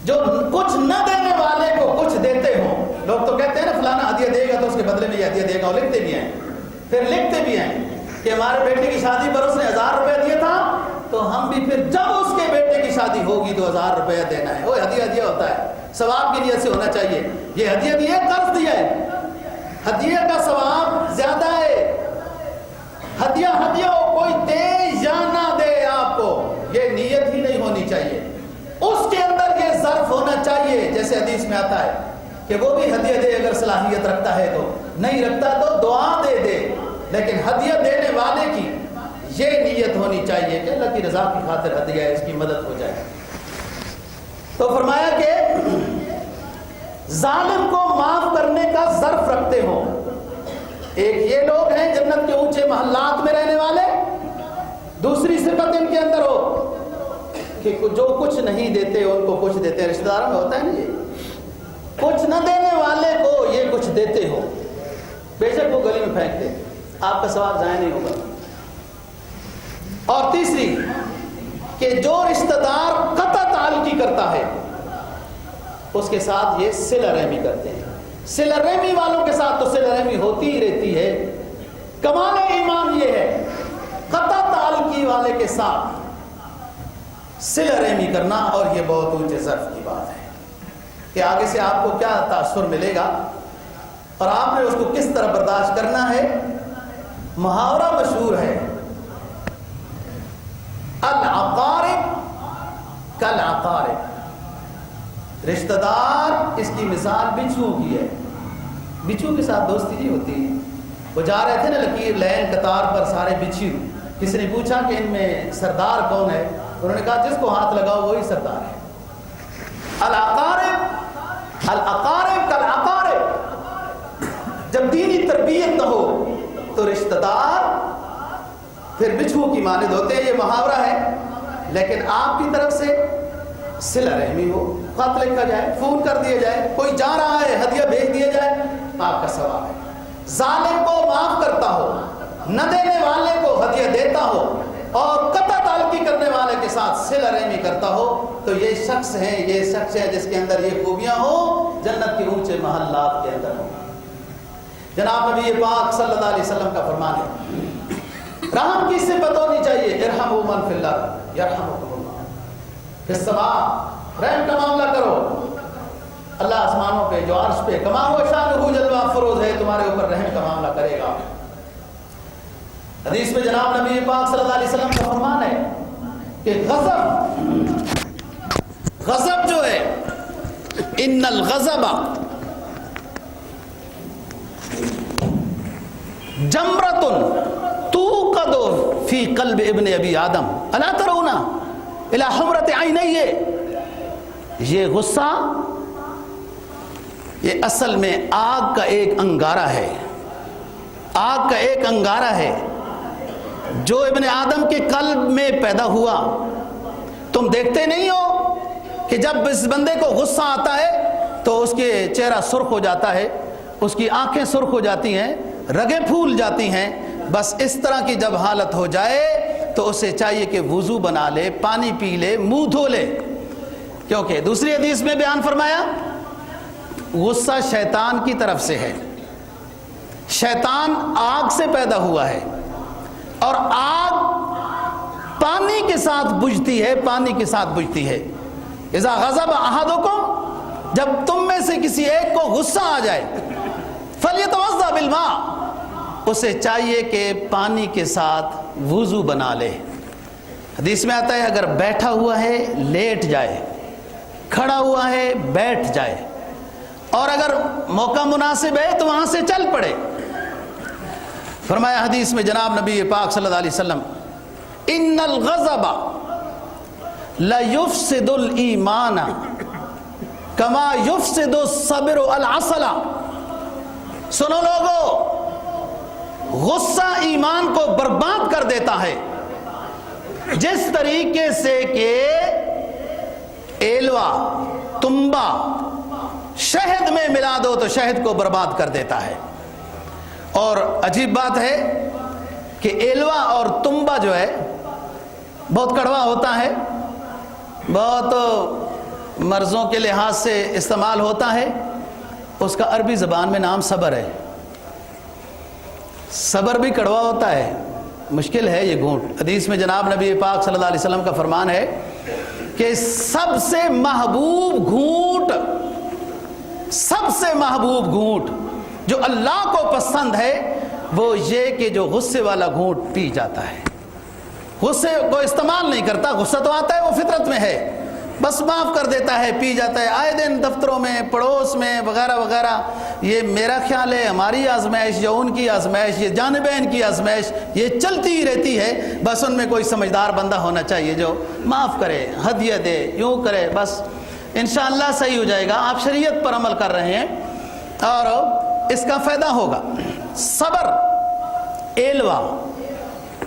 جو کچھ نہ دینے والے کو کچھ دیتے ہوں. لوگ تو کہتے ہیں نا فلانا ہدیہ دے گا تو اس کے بدلے میں یہ ہدیہ دے گا, اور لکھتے بھی ہیں, پھر لکھتے بھی ہیں کہ ہمارے بیٹے کی شادی پر اس نے 1000 روپے دیے تھا تو ہم بھی پھر جب اس کے بیٹے کی شادی ہوگی تو 1000 روپیہ دینا ہے. وہ ہدیہ ہوتا ہے, ثواب کی نیت سے ہونا چاہیے. یہ ہدیہ دیا قرض دیا ہے, ہدیہ کا ثواب زیادہ ہے. ہدیہ ہو, کوئی دے یا نہ دے آپ کو, یہ نیت ہی نہیں ہونی چاہیے. اس کے اندر یہ ظرف ہونا چاہیے. جیسے حدیث میں آتا ہے کہ وہ بھی ہدیہ دے اگر صلاحیت رکھتا ہے تو, نہیں رکھتا تو دعا دے دے, لیکن ہدیہ دینے والے کی یہ نیت ہونی چاہیے کہ اللہ کی رضا کی خاطر ہدیہ ہے, اس کی مدد ہو جائے. تو فرمایا کہ ظالم کو معاف کرنے کا ظرف رکھتے ہوں. ایک یہ لوگ ہیں جنت کے اونچے محلات میں رہنے والے. دوسری صفت ان کے اندر ہو کہ جو کچھ نہیں دیتے ان کو کچھ دیتے ہیں. رشتہ داروں میں ہوتا ہے نا, یہ کچھ نہ دینے والے کو یہ کچھ دیتے ہو, بے شک وہ گلی میں پھینک دے, آپ کا ثواب ضائع نہیں ہوگا. اور تیسری کہ جو رشتہ دار قطع تعلقی کرتا ہے اس کے ساتھ یہ صلہ رحمی کرتے ہیں. صلہ رحمی والوں کے ساتھ تو صلہ رحمی ہوتی ہی رہتی ہے. کمال ایمان یہ ہے قطع تعلقی والے کے ساتھ صلہ رحمی کرنا, اور یہ بہت اونچے ظرف کی بات ہے کہ آگے سے آپ کو کیا تاثر ملے گا اور آپ نے اس کو کس طرح برداشت کرنا ہے. محاورہ مشہور ہے, العقارب کالعقارب, رشتہ دار اس کی مثال بچھو کی ہے. بچھو کے ساتھ دوستی نہیں ہوتی. وہ جا رہے تھے نا لکیر لین قطار پر سارے بچھو, کسی نے پوچھا کہ ان میں سردار کون ہے, انہوں نے کہا جس کو ہاتھ لگاؤ وہی سردار ہے. العقارب کالعقارب, جب دینی تربیت نہ ہو تو رشتہ دار پھر بچھو کی مانند ہوتے ہیں. یہ محاورہ ہے, لیکن آپ کی طرف سے صلہ رحمی ہو, خط لکھا جائے, فون کر دیا جائے, کوئی جا رہا ہے ہدیہ بھیج دیا جائے, آپ کا ثواب ہے. ظالم کو معاف کرتا ہو, نہ دینے والے کو ہدیہ دیتا ہو, اور قطع تعلقی کرنے والے کے ساتھ صلہ رحمی کرتا ہو, تو یہ شخص ہے جس کے اندر یہ خوبیاں ہوں, جنت کے اونچے محلات کے اندر ہوں. جناب نبی پاک صلی اللہ علیہ وسلم کا فرمان ہے رحم کی صفت ہونی چاہیے. ارحموا من فی الارض یرحمکم اللہ فی السماء, رحم کا معاملہ کرو. اللہ آسمانوں پہ جو عرش پہ کما ہوا شانہ جلوہ فروز ہے, تمہارے اوپر رحم کا معاملہ کرے گا. حدیث میں جناب نبی پاک صلی اللہ علیہ وسلم کا فرمان ہے کہ غضب جو ہے, ان الغضب جمرۃ توقد فی قلب ابن ابی آدم الا ترون الی حمرۃ عینیہ. یہ غصہ یہ اصل میں آگ کا ایک انگارہ ہے، آگ کا ایک انگارہ ہے جو ابن آدم کے قلب میں پیدا ہوا. تم دیکھتے نہیں ہو کہ جب اس بندے کو غصہ آتا ہے تو اس کے چہرہ سرخ ہو جاتا ہے، اس کی آنکھیں سرخ ہو جاتی ہیں، رگیں پھول جاتی ہیں. بس اس طرح کی جب حالت ہو جائے تو اسے چاہیے کہ وضو بنا لے، پانی پی لے، منہ دھو لے. کیونکہ دوسری حدیث میں بیان فرمایا غصہ شیطان کی طرف سے ہے. شیطان آگ سے پیدا ہوا ہے اور آگ پانی کے ساتھ بجھتی ہے، پانی کے ساتھ بجھتی ہے. اذا غضب احدکم، جب تم میں سے کسی ایک کو غصہ آ جائے، فلیتوضا بالماء، اسے چاہیے کہ پانی کے ساتھ وضو بنا لے. حدیث میں آتا ہے اگر بیٹھا ہوا ہے لیٹ جائے، کھڑا ہوا ہے بیٹھ جائے، اور اگر موقع مناسب ہے تو وہاں سے چل پڑے. فرمایا حدیث میں جناب نبی پاک صلی اللہ علیہ وسلم ان الغضب لیفسد الایمان کما یفسد الصبر العسل. سنو لوگو، غصہ ایمان کو برباد کر دیتا ہے جس طریقے سے کہ ایلوا، تنبا شہد میں ملا دو تو شہد کو برباد کر دیتا ہے. اور عجیب بات ہے کہ ایلوا اور تنبا جو ہے بہت کڑوا ہوتا ہے، بہت مرضوں کے لحاظ سے استعمال ہوتا ہے. اس کا عربی زبان میں نام صبر ہے. صبر بھی کڑوا ہوتا ہے، مشکل ہے یہ گھونٹ. حدیث میں جناب نبی پاک صلی اللہ علیہ وسلم کا فرمان ہے کہ سب سے محبوب گھونٹ، سب سے محبوب گھونٹ جو اللہ کو پسند ہے وہ یہ کہ جو غصے والا گھونٹ پی جاتا ہے. غصے کو استعمال نہیں کرتا، غصہ تو آتا ہے وہ فطرت میں ہے، بس معاف کر دیتا ہے، پی جاتا ہے. آئے دن دفتروں میں، پڑوس میں وغیرہ وغیرہ، یہ میرا خیال ہے ہماری آزمائش یا ان کی آزمائش، یہ جانبین کی آزمائش یہ چلتی ہی رہتی ہے. بس ان میں کوئی سمجھدار بندہ ہونا چاہیے جو معاف کرے، ہدیہ دے، یوں کرے، بس انشاءاللہ صحیح ہو جائے گا. آپ شریعت پر عمل کر رہے ہیں اور اس کا فائدہ ہوگا. صبر ایلوا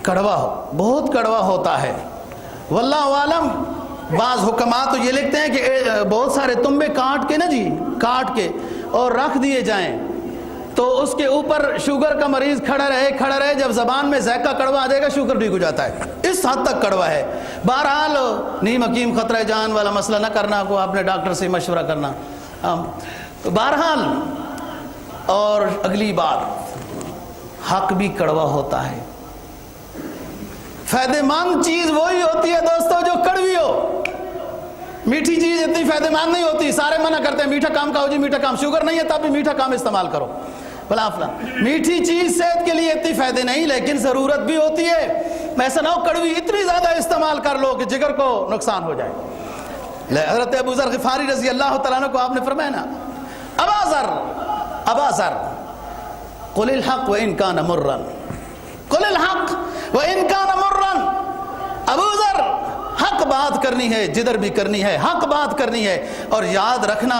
کڑوا ہو، بہت کڑوا ہوتا ہے. واللہ عالم. بعض حکمات تو یہ لکھتے ہیں کہ بہت سارے تنبے کاٹ کے نا جی، کاٹ کے اور رکھ دیے جائیں تو اس کے اوپر شوگر کا مریض کھڑا رہے، جب زبان میں ذائقہ کڑوا آ جائے گا شوگر ٹھیک ہو جاتا ہے. اس حد تک کڑوا ہے. بہرحال نیم حکیم خطرہ جان والا مسئلہ نہ کرنا، کو آپ نے ڈاکٹر سے مشورہ کرنا. تو بہرحال، اور اگلی بات، حق بھی کڑوا ہوتا ہے. فائدہ مند چیز وہی ہوتی ہے دوستو جو کڑوی ہو. میٹھی چیز اتنی فائدہ مند نہیں ہوتی. سارے منع کرتے ہیں میٹھا کام کھاؤ جی، میٹھا کام. شوگر نہیں ہے تب بھی میٹھا کام استعمال کرو، فلاں فلاں. میٹھی چیز صحت کے لیے اتنی فائدہ نہیں، لیکن ضرورت بھی ہوتی ہے. ایسا نہ ہو کڑوی اتنی زیادہ استعمال کر لو کہ جگر کو نقصان ہو جائے. حضرت ابو ذر غفاری رضی اللہ تعالیٰ عنہ کو آپ نے فرمایا نا، ابا ذر قل الحق وان کان مرا، قل الحق وان کان مرا. ابو ذر، حق بات کرنی ہے، جدھر بھی کرنی ہے حق بات کرنی ہے. اور یاد رکھنا،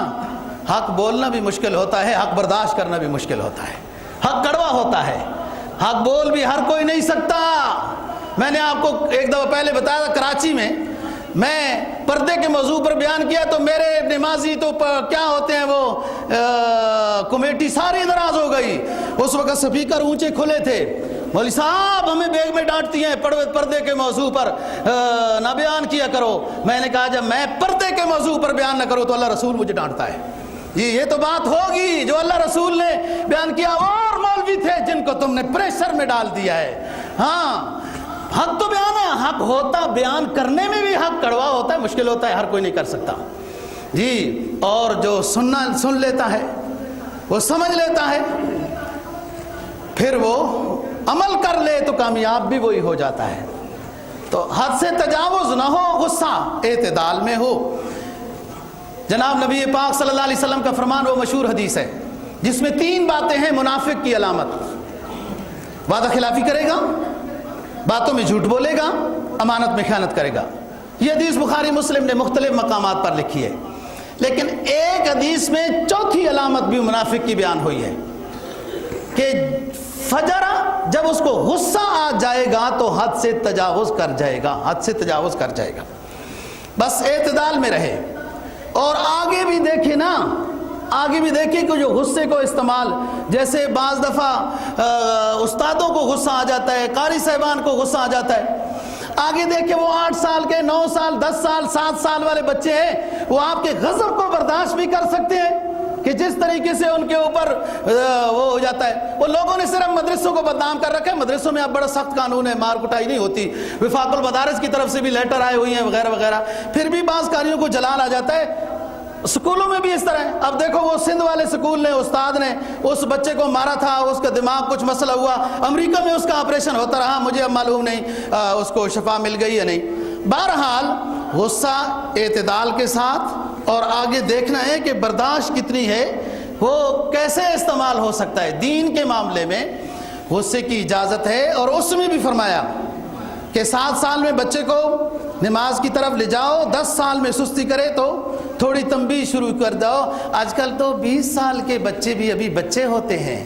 حق بولنا بھی مشکل ہوتا ہے، حق برداشت کرنا بھی مشکل ہوتا ہے. حق کڑوا ہوتا ہے، حق بول بھی ہر کوئی نہیں سکتا. میں نے آپ کو ایک دفعہ پہلے بتایا تھا، کراچی میں پردے کے موضوع پر بیان کیا تو میرے نمازی تو کیا ہوتے ہیں وہ کمیٹی ساری ناراض ہو گئی. اس وقت سپیکر اونچے کھلے تھے. مولوی صاحب ہمیں بیگ میں ڈانٹتی ہیں پردے کے موضوع پر نہ بیان کیا کرو. میں نے کہا جب میں پردے کے موضوع پر بیان نہ کروں تو اللہ رسول مجھے ڈانٹتا ہے. یہ تو بات ہوگی جو اللہ رسول نے بیان کیا. اور مولوی تھے جن کو تم نے پریشر میں ڈال دیا ہے. ہاں، حق تو بیان ہے، حق ہوتا، بیان کرنے میں بھی حق کڑوا ہوتا ہے، مشکل ہوتا ہے، ہر کوئی نہیں کر سکتا جی. اور جو سن لیتا ہے، وہ سمجھ لیتا ہے، پھر وہ عمل کر لے تو کامیاب بھی وہی ہو جاتا ہے. تو حد سے تجاوز نہ ہو، غصہ اعتدال میں ہو. جناب نبی پاک صلی اللہ علیہ وسلم کا فرمان وہ مشہور حدیث ہے جس میں 3 باتیں ہیں منافق کی علامت. وعدہ خلافی کرے گا، باتوں میں جھوٹ بولے گا، امانت میں خیانت کرے گا۔ یہ حدیث بخاری مسلم نے مختلف مقامات پر لکھی ہے، لیکن ایک حدیث میں چوتھی علامت بھی منافق کی بیان ہوئی ہے کہ فجر جب اس کو غصہ آ جائے گا تو حد سے تجاوز کر جائے گا، حد سے تجاوز کر جائے گا۔ بس اعتدال میں رہے۔ اور آگے بھی دیکھیں نا، آگے بھی دیکھیں کہ جو غصے کو استعمال، جیسے بعض دفعہ استادوں کو غصہ آ جاتا ہے، قاری صاحبان کو غصہ آ جاتا ہے، آگے دیکھیں وہ 8 سال کے، 9 سال، 10 سال، 7 سال والے بچے ہیں، وہ آپ کے غضب کو برداشت بھی کر سکتے ہیں کہ جس طریقے سے ان کے اوپر وہ ہو جاتا ہے۔ وہ لوگوں نے صرف مدرسوں کو بدنام کر رکھا ہے، مدرسوں میں اب بڑا سخت قانون ہے، مار کٹائی نہیں ہوتی، وفاق المدارس کی طرف سے بھی لیٹر آئے ہوئی ہیں وغیرہ وغیرہ، پھر بھی بعض قاریوں کو جلال آ جاتا ہے۔ سکولوں میں بھی اس طرح ہے۔ اب دیکھو وہ سندھ والے سکول نے، استاد نے اس بچے کو مارا تھا، اس کا دماغ کچھ مسئلہ ہوا، امریکہ میں اس کا آپریشن ہوتا رہا، مجھے اب معلوم نہیں اس کو شفا مل گئی یا نہیں۔ بہرحال غصہ اعتدال کے ساتھ، اور آگے دیکھنا ہے کہ برداشت کتنی ہے، وہ کیسے استعمال ہو سکتا ہے۔ دین کے معاملے میں غصے کی اجازت ہے، اور اس میں بھی فرمایا کہ 7 سال میں بچے کو نماز کی طرف لے جاؤ، 10 سال میں سستی کرے تو تھوڑی تنبیہ شروع کر دو۔ آج کل تو 20 سال کے بچے بھی ابھی بچے ہوتے ہیں،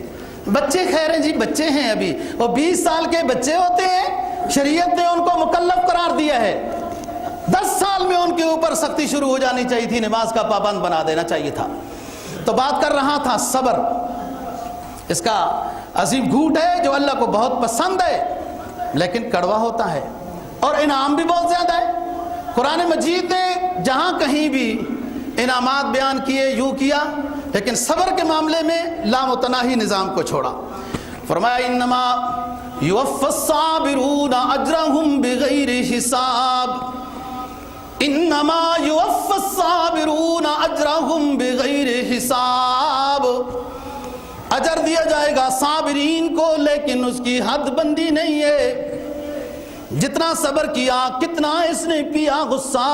بچے خیر ہیں جی، بچے ہیں ابھی، اور 20 سال کے بچے ہوتے ہیں، شریعت نے ان کو مکلف قرار دیا ہے۔ 10 سال میں ان کے اوپر سختی شروع ہو جانی چاہیے تھی، نماز کا پابند بنا دینا چاہیے تھا۔ تو بات کر رہا تھا صبر، اس کا عظیم گھوٹ ہے جو اللہ کو بہت پسند ہے، لیکن کڑوا ہوتا ہے، اور انعام بھی بہت زیادہ ہے۔ قرآن مجید نے جہاں کہیں بھی انعامات بیان کیے یوں کیا، لیکن صبر کے معاملے میں لامتناہی نظام کو چھوڑا۔ فرمایا انما یوفی الصابرون اجرهم بغیر حساب، انما یوفی الصابرون اجرهم بغیر حساب، اجر دیا جائے گا صابرین کو، لیکن اس کی حد بندی نہیں ہے۔ جتنا صبر کیا کتنا اس نے پیا غصہ۔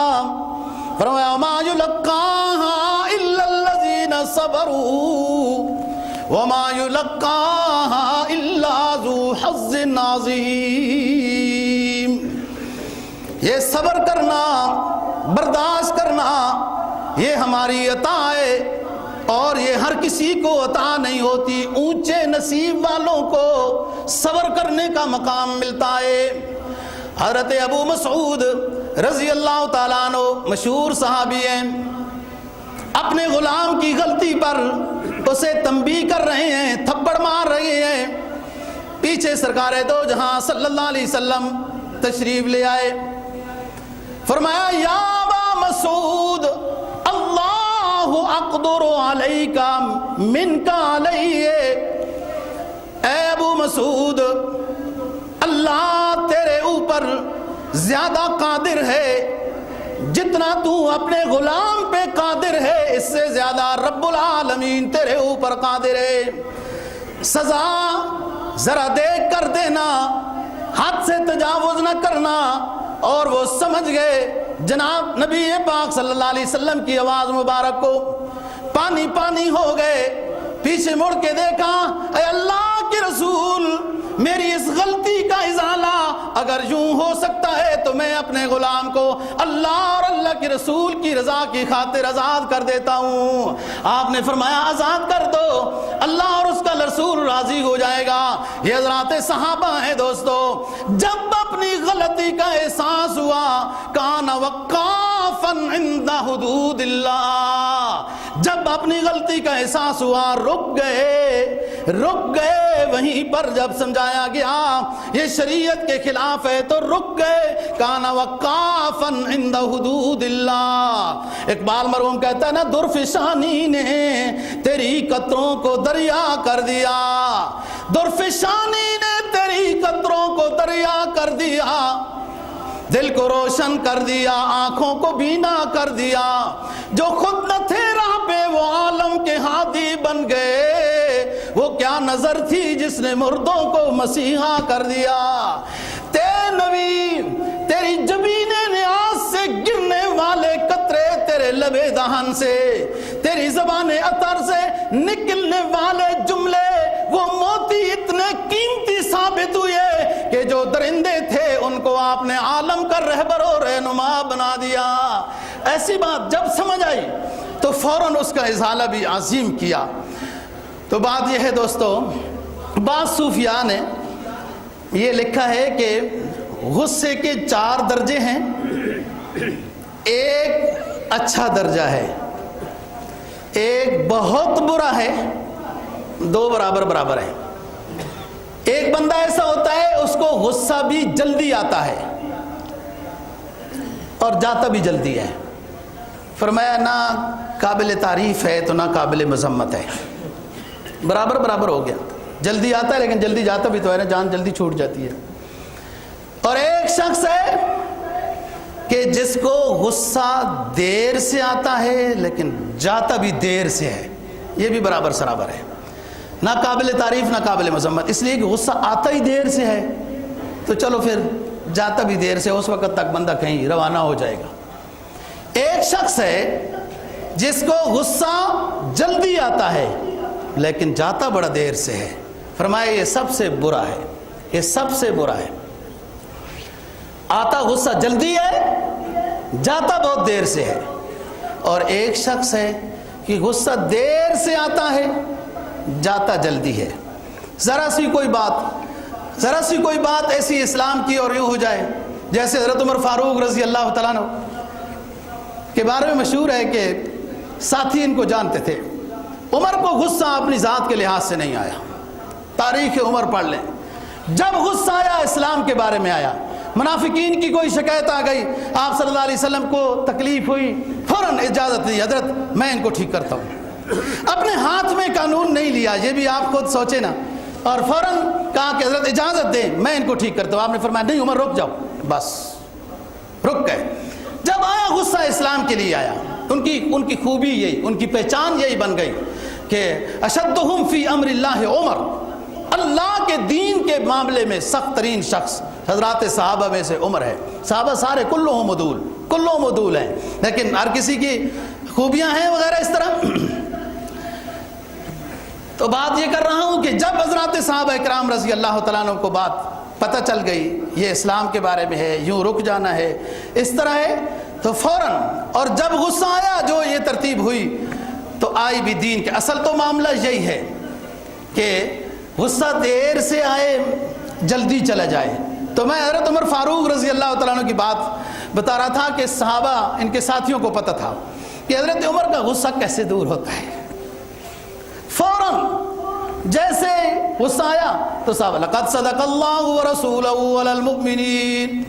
فرمایا ما یلقاها الا الذین صبروا وما یلقاها الا ذو حظ عظیم۔ یہ صبر کرنا، برداشت کرنا، یہ ہماری عطا ہے، اور یہ ہر کسی کو عطا نہیں ہوتی۔ اونچے نصیب والوں کو صبر کرنے کا مقام ملتا ہے۔ حضرت ابو مسعود رضی اللہ تعالیٰ عنہ مشہور صحابی ہیں، اپنے غلام کی غلطی پر اسے تنبیہ کر رہے ہیں، تھپڑ مار رہے ہیں۔ پیچھے سرکار دو جہاں صلی اللہ علیہ وسلم تشریف لے آئے، فرمایا یا ابا مسعود اللہ اقدر علیک منک علیہ، اے ابو مسعود اللہ تیرے اوپر زیادہ قادر ہے، جتنا تو اپنے غلام پہ قادر ہے اس سے زیادہ رب العالمین تیرے اوپر قادر ہے۔ سزا ذرا دیکھ کر دینا، حد سے تجاوز نہ کرنا۔ اور وہ سمجھ گئے، جناب نبی پاک صلی اللہ علیہ وسلم کی آواز مبارک کو پانی پانی ہو گئے۔ پیچھے مڑ کے دیکھا، اے اللہ کے رسول میری اس غلطی کا ازالہ اگر یوں ہو سکتا ہے تو میں اپنے غلام کو اللہ اور اللہ کے رسول کی رضا کی خاطر آزاد کر دیتا ہوں۔ آپ نے فرمایا آزاد کر دو، اللہ اور اس کا رسول راضی ہو جائے گا۔ یہ حضرات صحابہ ہیں دوستو، جب اپنی غلطی کا احساس ہوا کان وقافا عند حدود اللہ، جب اپنی غلطی کا احساس ہوا رک گئے وہیں پر۔ جب سمجھایا گیا یہ شریعت کے خلاف ہے تو رک گئے، کان وقافا عند حدود اللہ۔ اقبال مرحوم کہتا ہے نا، درفشانی نے تیری قطروں کو دریا کر دیا، درفشانی نے تیری قطروں کو دریا کر دیا، دل کو روشن کر دیا، آنکھوں کو بینا کر دیا۔ جو خود نہ تھے راہ پہ وہ عالم کے ہادی بن گئے، وہ کیا نظر تھی جس نے مردوں کو مسیحا کر دیا۔ تیرے نبی تیری جبین نیاز سے گرنے والے قطرے تیرے لبے دہن سے، تیری زبان عطر سے نکلنے والے جملے، وہ موتی اتنے قیمتی ثابت ہوئے کہ یہ جو درندے تھے ان کو آپ نے عالم کا رہبر و رہنما بنا دیا۔ ایسی بات جب سمجھ آئی تو فوراً اس کا ازالہ بھی عظیم کیا۔ تو بات یہ ہے دوستو، بعض صوفیاء نے یہ لکھا ہے کہ غصے کے 4 درجے ہیں، ایک اچھا درجہ ہے، ایک بہت برا ہے، 2 برابر ہیں۔ ایک بندہ ایسا ہوتا ہے اس کو غصہ بھی جلدی آتا ہے اور جاتا بھی جلدی ہے۔ فرمایا نہ قابل تعریف ہے تو نہ قابل مذمت ہے، برابر ہو گیا، جلدی آتا ہے لیکن جلدی جاتا بھی تو ہے نا، جان جلدی چھوٹ جاتی ہے۔ اور ایک شخص ہے کہ جس کو غصہ دیر سے آتا ہے لیکن جاتا بھی دیر سے ہے، یہ بھی برابر ہے، نہ قابل تعریف نہ قابل مذمت، اس لیے کہ غصہ آتا ہی دیر سے ہے تو چلو پھر جاتا بھی دیر سے، اس وقت تک بندہ کہیں روانہ ہو جائے گا۔ ایک شخص ہے جس کو غصہ جلدی آتا ہے لیکن جاتا بڑا دیر سے ہے، فرمایا یہ سب سے برا ہے، یہ سب سے برا ہے۔ آتا غصہ جلدی ہے، جاتا بہت دیر سے ہے۔ اور ایک شخص ہے کہ غصہ دیر سے آتا ہے، جاتا جلدی ہے۔ ذرا سی کوئی بات ایسی اسلام کی اور یوں ہو جائے، جیسے حضرت عمر فاروق رضی اللہ تعالیٰ عنہ کے بارے میں مشہور ہے کہ ساتھی ان کو جانتے تھے، عمر کو غصہ اپنی ذات کے لحاظ سے نہیں آیا۔ تاریخ عمر پڑھ لیں، جب غصہ آیا اسلام کے بارے میں آیا، منافقین کی کوئی شکایت آ گئی، آپ صلی اللہ علیہ وسلم کو تکلیف ہوئی، فوراً اجازت دی، حضرت میں ان کو ٹھیک کرتا ہوں۔ اپنے ہاتھ میں قانون نہیں لیا، یہ بھی آپ خود سوچے نا، اور فوراً کہا کہ حضرت اجازت دیں میں ان کو ٹھیک کرتا ہوں۔ آپ نے فرمایا نہیں عمر رک جاؤ، بس رک گئے۔ جب آیا غصہ اسلام کے لیے آیا، ان کی خوبی یہی، ان کی پہچان یہی بن گئی کہ اشدہم فی امر اللہ عمر، اللہ کے دین کے معاملے میں سخت ترین شخص حضرات صحابہ میں سے عمر ہے۔ صحابہ سارے کلہم عدول ہیں، لیکن ہر کسی کی خوبیاں ہیں وغیرہ اس طرح۔ تو بات یہ کر رہا ہوں کہ جب حضرات صحابہ کرام رضی اللہ تعالیٰ عنہ کو بات پتہ چل گئی یہ اسلام کے بارے میں ہے، یوں رک جانا ہے، اس طرح ہے، تو فوراً، اور جب غصہ آیا جو یہ ترتیب ہوئی تو آئی بھی دین کے۔ اصل تو معاملہ یہی ہے کہ غصہ دیر سے آئے جلدی چلا جائے۔ تو میں حضرت عمر فاروق رضی اللہ تعالیٰ عنہ کی بات بتا رہا تھا کہ صحابہ ان کے ساتھیوں کو پتہ تھا کہ حضرت عمر کا غصہ کیسے دور ہوتا ہے۔ فوراً جیسے غصہ آیا تو صحابہ لقد صدق اللہ ورسولہ علی المؤمنین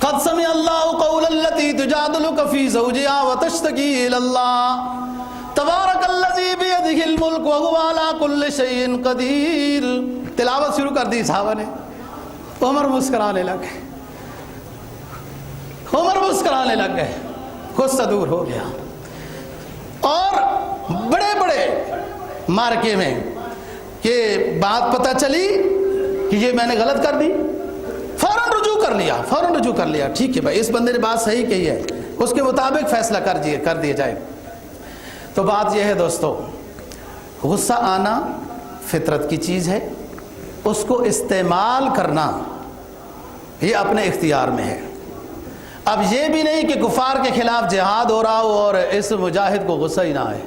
قد سمع اللہ قول التی تجادلک فی زوجہا وتشتکی الی اللہ تبارک الذی بیدہ الملک وہو علی کل شیء قدیر۔ تلاوت شروع کر دی صحابہ نے، عمر مسکرانے لگ گئے، غصہ دور ہو گیا۔ اور بڑے مارکے میں کہ بات پتہ چلی کہ یہ میں نے غلط کر دی، فوراً رجوع کر لیا، ٹھیک ہے بھائی اس بندے نے بات صحیح کہی ہے، اس کے مطابق فیصلہ کر دیا جائے۔ تو بات یہ ہے دوستو، غصہ آنا فطرت کی چیز ہے، اس کو استعمال کرنا یہ اپنے اختیار میں ہے۔ اب یہ بھی نہیں کہ کفار کے خلاف جہاد ہو رہا ہو اور اس مجاہد کو غصہ ہی نہ آئے،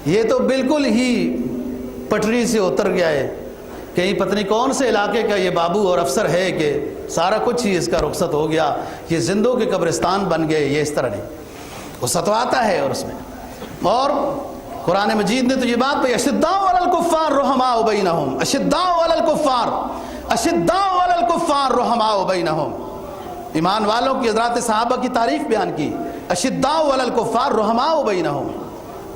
یہ تو بالکل ہی پٹری سے اتر گیا ہے، کہیں پتہ نہیں کون سے علاقے کا یہ بابو اور افسر ہے کہ سارا کچھ ہی اس کا رخصت ہو گیا، یہ زندوں کے قبرستان بن گئے، یہ اس طرح نہیں، غصہ تو آتا ہے اور اس میں۔ اور قرآن مجید نے تو یہ بات پہ اشداء علی الکفار رحماء بینہم، اشداء علی الکفار رحماء بینہم، ایمان والوں کی حضرات صحابہ کی تعریف بیان کی، اشداء علی الکفار رحماء بینہم،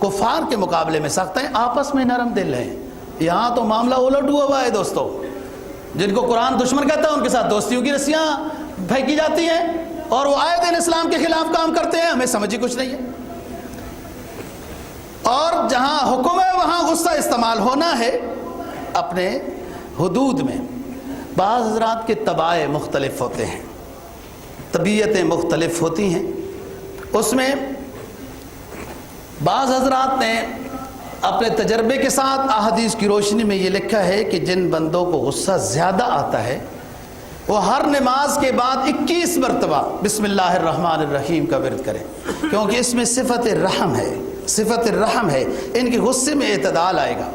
کفار کے مقابلے میں سخت ہیں، آپس میں نرم دل ہیں۔ یہاں تو معاملہ الٹ ہوا ہے دوستو، جن کو قرآن دشمن کہتا ہے ان کے ساتھ دوستیوں کی رسیاں پھینکی جاتی ہیں اور وہ آئے دن اسلام کے خلاف کام کرتے ہیں، ہمیں سمجھ ہی کچھ نہیں ہے۔ اور جہاں حکم ہے وہاں غصہ استعمال ہونا ہے اپنے حدود میں۔ بعض حضرات کے طباع مختلف ہوتے ہیں، طبیعتیں مختلف ہوتی ہیں، اس میں بعض حضرات نے اپنے تجربے کے ساتھ احادیث کی روشنی میں یہ لکھا ہے کہ جن بندوں کو غصہ زیادہ آتا ہے وہ ہر نماز کے بعد 21 مرتبہ بسم اللہ الرحمن الرحیم کا ورد کریں، کیونکہ اس میں صفت رحم ہے، صفت الرحم ہے، ان کے غصے میں اعتدال آئے گا۔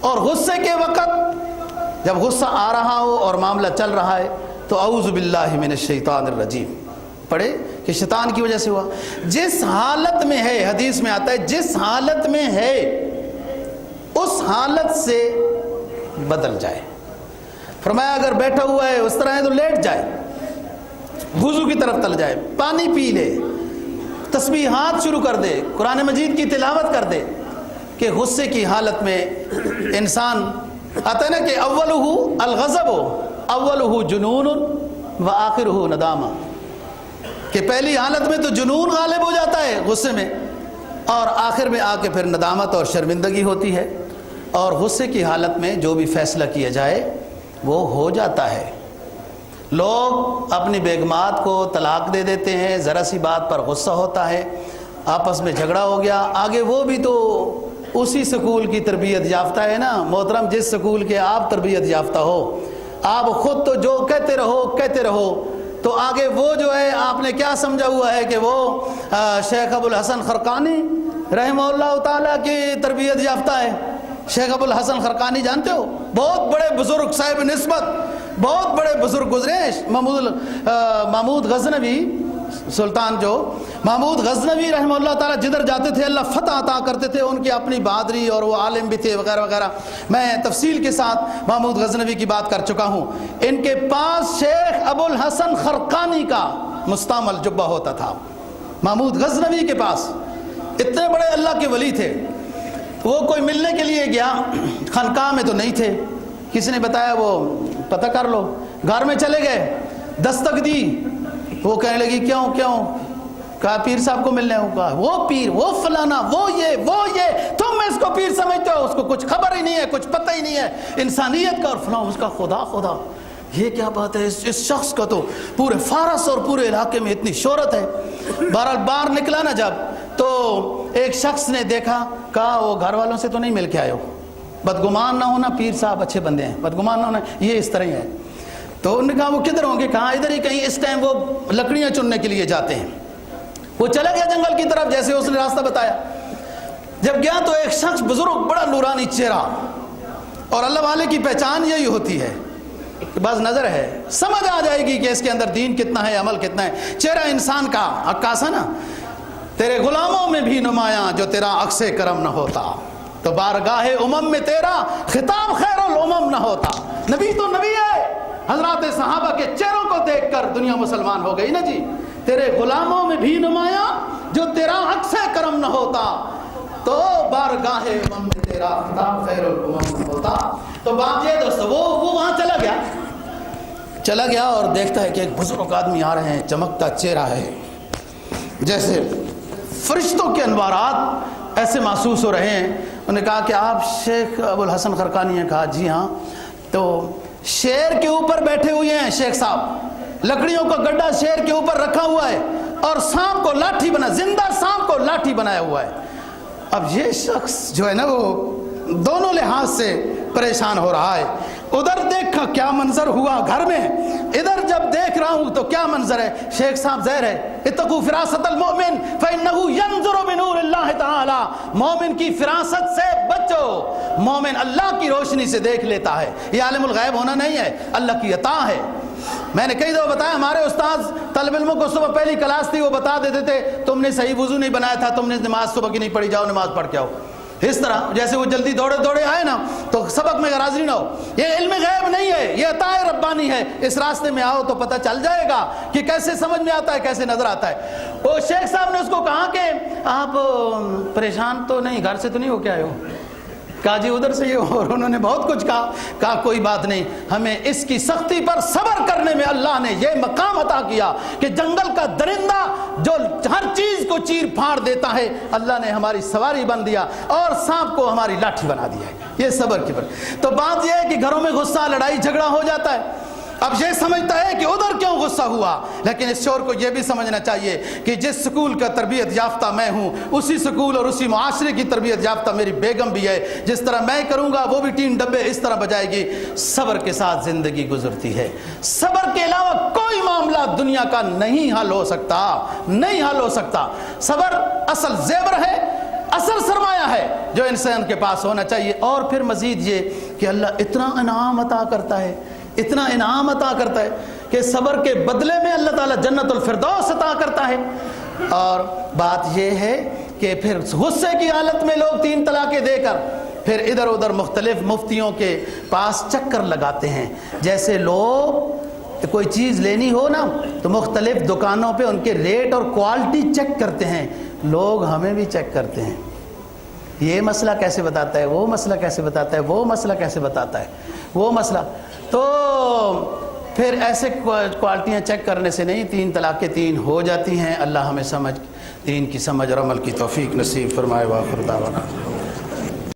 اور غصے کے وقت جب غصہ آ رہا ہو اور معاملہ چل رہا ہے تو اعوذ باللہ من الشیطان الرجیم پڑھے کہ شیطان کی وجہ سے ہوا۔ جس حالت میں ہے، حدیث میں آتا ہے جس حالت میں ہے اس حالت سے بدل جائے۔ فرمایا اگر بیٹھا ہوا ہے اس طرح ہے تو لیٹ جائے، وضو کی طرف چل جائے، پانی پی لے، تسبیحات شروع کر دے، قرآن مجید کی تلاوت کر دے۔ کہ غصے کی حالت میں انسان آتا ہے نا کہ اولہ الغضب اولہ جنون و آخرہ ندامہ، کہ پہلی حالت میں تو جنون غالب ہو جاتا ہے غصے میں، اور آخر میں آ کے پھر ندامت اور شرمندگی ہوتی ہے۔ اور غصے کی حالت میں جو بھی فیصلہ کیا جائے وہ ہو جاتا ہے۔ لوگ اپنی بیگمات کو طلاق دے دیتے ہیں، ذرا سی بات پر غصہ ہوتا ہے، آپس میں جھگڑا ہو گیا، آگے وہ بھی تو اسی سکول کی تربیت یافتہ ہے نا محترم، جس سکول کے آپ تربیت یافتہ ہو، آپ خود تو جو کہتے رہو تو آگے وہ جو ہے آپ نے کیا سمجھا ہوا ہے کہ وہ شیخ ابو الحسن خرقانی رحمہ اللہ تعالیٰ کی تربیت یافتہ ہے۔ شیخ ابو الحسن خرقانی جانتے ہو، بہت بڑے بزرگ صاحب نسبت، بہت بڑے بزرگ گزرے ہیں۔ محمود غزنوی سلطان جو محمود غزنوی رحمہ اللہ تعالیٰ جدھر جاتے تھے اللہ فتح عطا کرتے تھے، ان کی اپنی بہادری اور وہ عالم بھی تھے وغیرہ وغیرہ۔ میں تفصیل کے ساتھ محمود غزنوی کی بات کر چکا ہوں۔ ان کے پاس شیخ ابو الحسن خرقانی کا مستعمل جبہ ہوتا تھا، محمود غزنوی کے پاس۔ اتنے بڑے اللہ کے ولی تھے۔ وہ کوئی ملنے کے لیے گیا، خانقاہ میں تو نہیں تھے، کسی نے بتایا وہ پتہ کر لو، گھر میں چلے گئے، دستک دی، وہ کہنے لگی کیوں کہا پیر صاحب کو ملنے ہوں، کہا وہ پیر، وہ فلانا، وہ یہ تم اس کو پیر سمجھتے ہو، اس کو کچھ خبر ہی نہیں ہے، کچھ پتہ ہی نہیں ہے انسانیت کا، اور فلاں اس کا خدا یہ کیا بات ہے، اس شخص کا تو پورے فارس اور پورے علاقے میں اتنی شہرت ہے۔ بہرحال باہر نکلا نا جب تو ایک شخص نے دیکھا، کہا وہ گھر والوں سے تو نہیں مل کے آئے ہو، بدگمان نہ ہونا، پیر صاحب اچھے بندے ہیں، بدگمان نہ ہونا، یہ اس طرح ہی ہے۔ تو انہوں نے کہا وہ کدھر ہوں گے، کہاں ادھر ہی کہیں، اس ٹائم وہ لکڑیاں چننے کے لیے جاتے ہیں۔ وہ چلا گیا جنگل کی طرف جیسے اس نے راستہ بتایا۔ جب گیا تو ایک شخص بزرگ، بڑا نورانی چہرہ، اور اللہ والے کی پہچان یہی ہوتی ہے کہ بس نظر ہے، سمجھ آ جائے گی کہ اس کے اندر دین کتنا ہے، عمل کتنا ہے۔ چہرہ انسان کا عکاس ہے نا، تیرے غلاموں میں بھی نمایاں جو تیرا عکس کرم نہ ہوتا، تو بارگاہ امم میں تیرا خطاب خیر الامم نہ ہوتا۔ نبی تو نبی ہے، حضرات صحابہ کے چہروں کو دیکھ کر دنیا مسلمان ہو گئی نا جی۔ تیرے غلاموں میں بھی نمایاں جو تیرا عکس کرم نہ ہوتا، تو بارگاہ امم میں تیرا خطاب خیر الامم نہ ہوتا۔ تو بات یہ دوستو، وہ وہاں چلا گیا اور دیکھتا ہے کہ ایک بزرگ آدمی آ رہے ہیں، چمکتا چہرہ ہے، جیسے فرشتوں کے انوارات ایسے محسوس ہو رہے ہیں۔ انہوں نے کہا کہ آپ شیخ ابو الحسن خرقانی ہیں؟ کہا جی ہاں۔ تو شیر کے اوپر بیٹھے ہوئے ہیں شیخ صاحب، لکڑیوں کا گڈھا شیر کے اوپر رکھا ہوا ہے، اور سانپ کو لاٹھی بنا، زندہ سانپ کو لاٹھی بنایا ہوا ہے۔ اب یہ شخص جو ہے نا وہ دونوں لحاظ سے پریشان ہو رہا ہے۔ ادھر دیکھا کیا منظر ہوا گھر میں، ادھر جب دیکھ رہا ہوں تو کیا منظر ہے۔ شیخ صاحب زہر ہے، اتقوا فراست المؤمن فإنه ينظر بنور اللہ تعالی، مومن کی فراست سے بچو، مومن اللہ کی روشنی سے دیکھ لیتا ہے۔ یہ عالم الغیب ہونا نہیں ہے، اللہ کی عطا ہے۔ میں نے کئی دفعہ بتایا، ہمارے استاذ طالب علموں کو صبح پہلی کلاس تھی، وہ بتا دیتے تھے تم نے صحیح وضو نہیں بنایا تھا، تم نے نماز صبح کی نہیں پڑھی، جاؤ نماز پڑھ کے آؤ۔ اس طرح جیسے وہ جلدی دوڑے آئے نا تو سبق میں حاضری نہ ہو۔ یہ علم غیب نہیں ہے، یہ عطا ربانی ہے۔ اس راستے میں آؤ تو پتہ چل جائے گا کہ کیسے سمجھ میں آتا ہے، کیسے نظر آتا ہے۔ وہ شیخ صاحب نے اس کو کہا کہ آپ پریشان تو نہیں، گھر سے تو نہیں ہو کے آئے ہو؟ کہا جی ادھر سے یہ، اور انہوں نے بہت کچھ کہا کوئی بات نہیں، ہمیں اس کی سختی پر صبر کرنے میں اللہ نے یہ مقام عطا کیا کہ جنگل کا درندہ جو ہر چیز کو چیر پھاڑ دیتا ہے، اللہ نے ہماری سواری بن دیا اور سانپ کو ہماری لاٹھی بنا دیا ہے۔ یہ صبر کی پر۔ تو بات یہ ہے کہ گھروں میں غصہ، لڑائی جھگڑا ہو جاتا ہے، اب یہ سمجھتا ہے کہ ادھر کیوں غصہ ہوا، لیکن اس شور کو یہ بھی سمجھنا چاہیے کہ جس سکول کا تربیت یافتہ میں ہوں، اسی سکول اور اسی معاشرے کی تربیت یافتہ میری بیگم بھی ہے، جس طرح میں کروں گا وہ بھی 3 ڈبے اس طرح بجائے گی۔ صبر کے ساتھ زندگی گزرتی ہے، صبر کے علاوہ کوئی معاملہ دنیا کا نہیں حل ہو سکتا، نہیں حل ہو سکتا۔ صبر اصل زیور ہے، اصل سرمایہ ہے جو انسان کے پاس ہونا چاہیے۔ اور پھر مزید یہ کہ اللہ اتنا انعام عطا کرتا ہے، اتنا انعام عطا کرتا ہے کہ صبر کے بدلے میں اللہ تعالیٰ جنت الفردوس عطا کرتا ہے۔ اور بات یہ ہے کہ پھر غصے کی حالت میں لوگ 3 طلاقیں دے کر پھر ادھر ادھر مختلف مفتیوں کے پاس چکر لگاتے ہیں۔ جیسے لوگ کوئی چیز لینی ہو نا تو مختلف دکانوں پہ ان کے ریٹ اور کوالٹی چیک کرتے ہیں، لوگ ہمیں بھی چیک کرتے ہیں، یہ مسئلہ کیسے بتاتا ہے، وہ مسئلہ کیسے بتاتا ہے، وہ مسئلہ کیسے بتاتا ہے، وہ مسئلہ۔ تو پھر ایسے کوالٹیاں چیک کرنے سے نہیں 3 طلاقیں 3 ہو جاتی ہیں۔ اللہ ہمیں دین کی سمجھ اور عمل کی توفیق نصیب فرمائے۔ وآخر دعوانا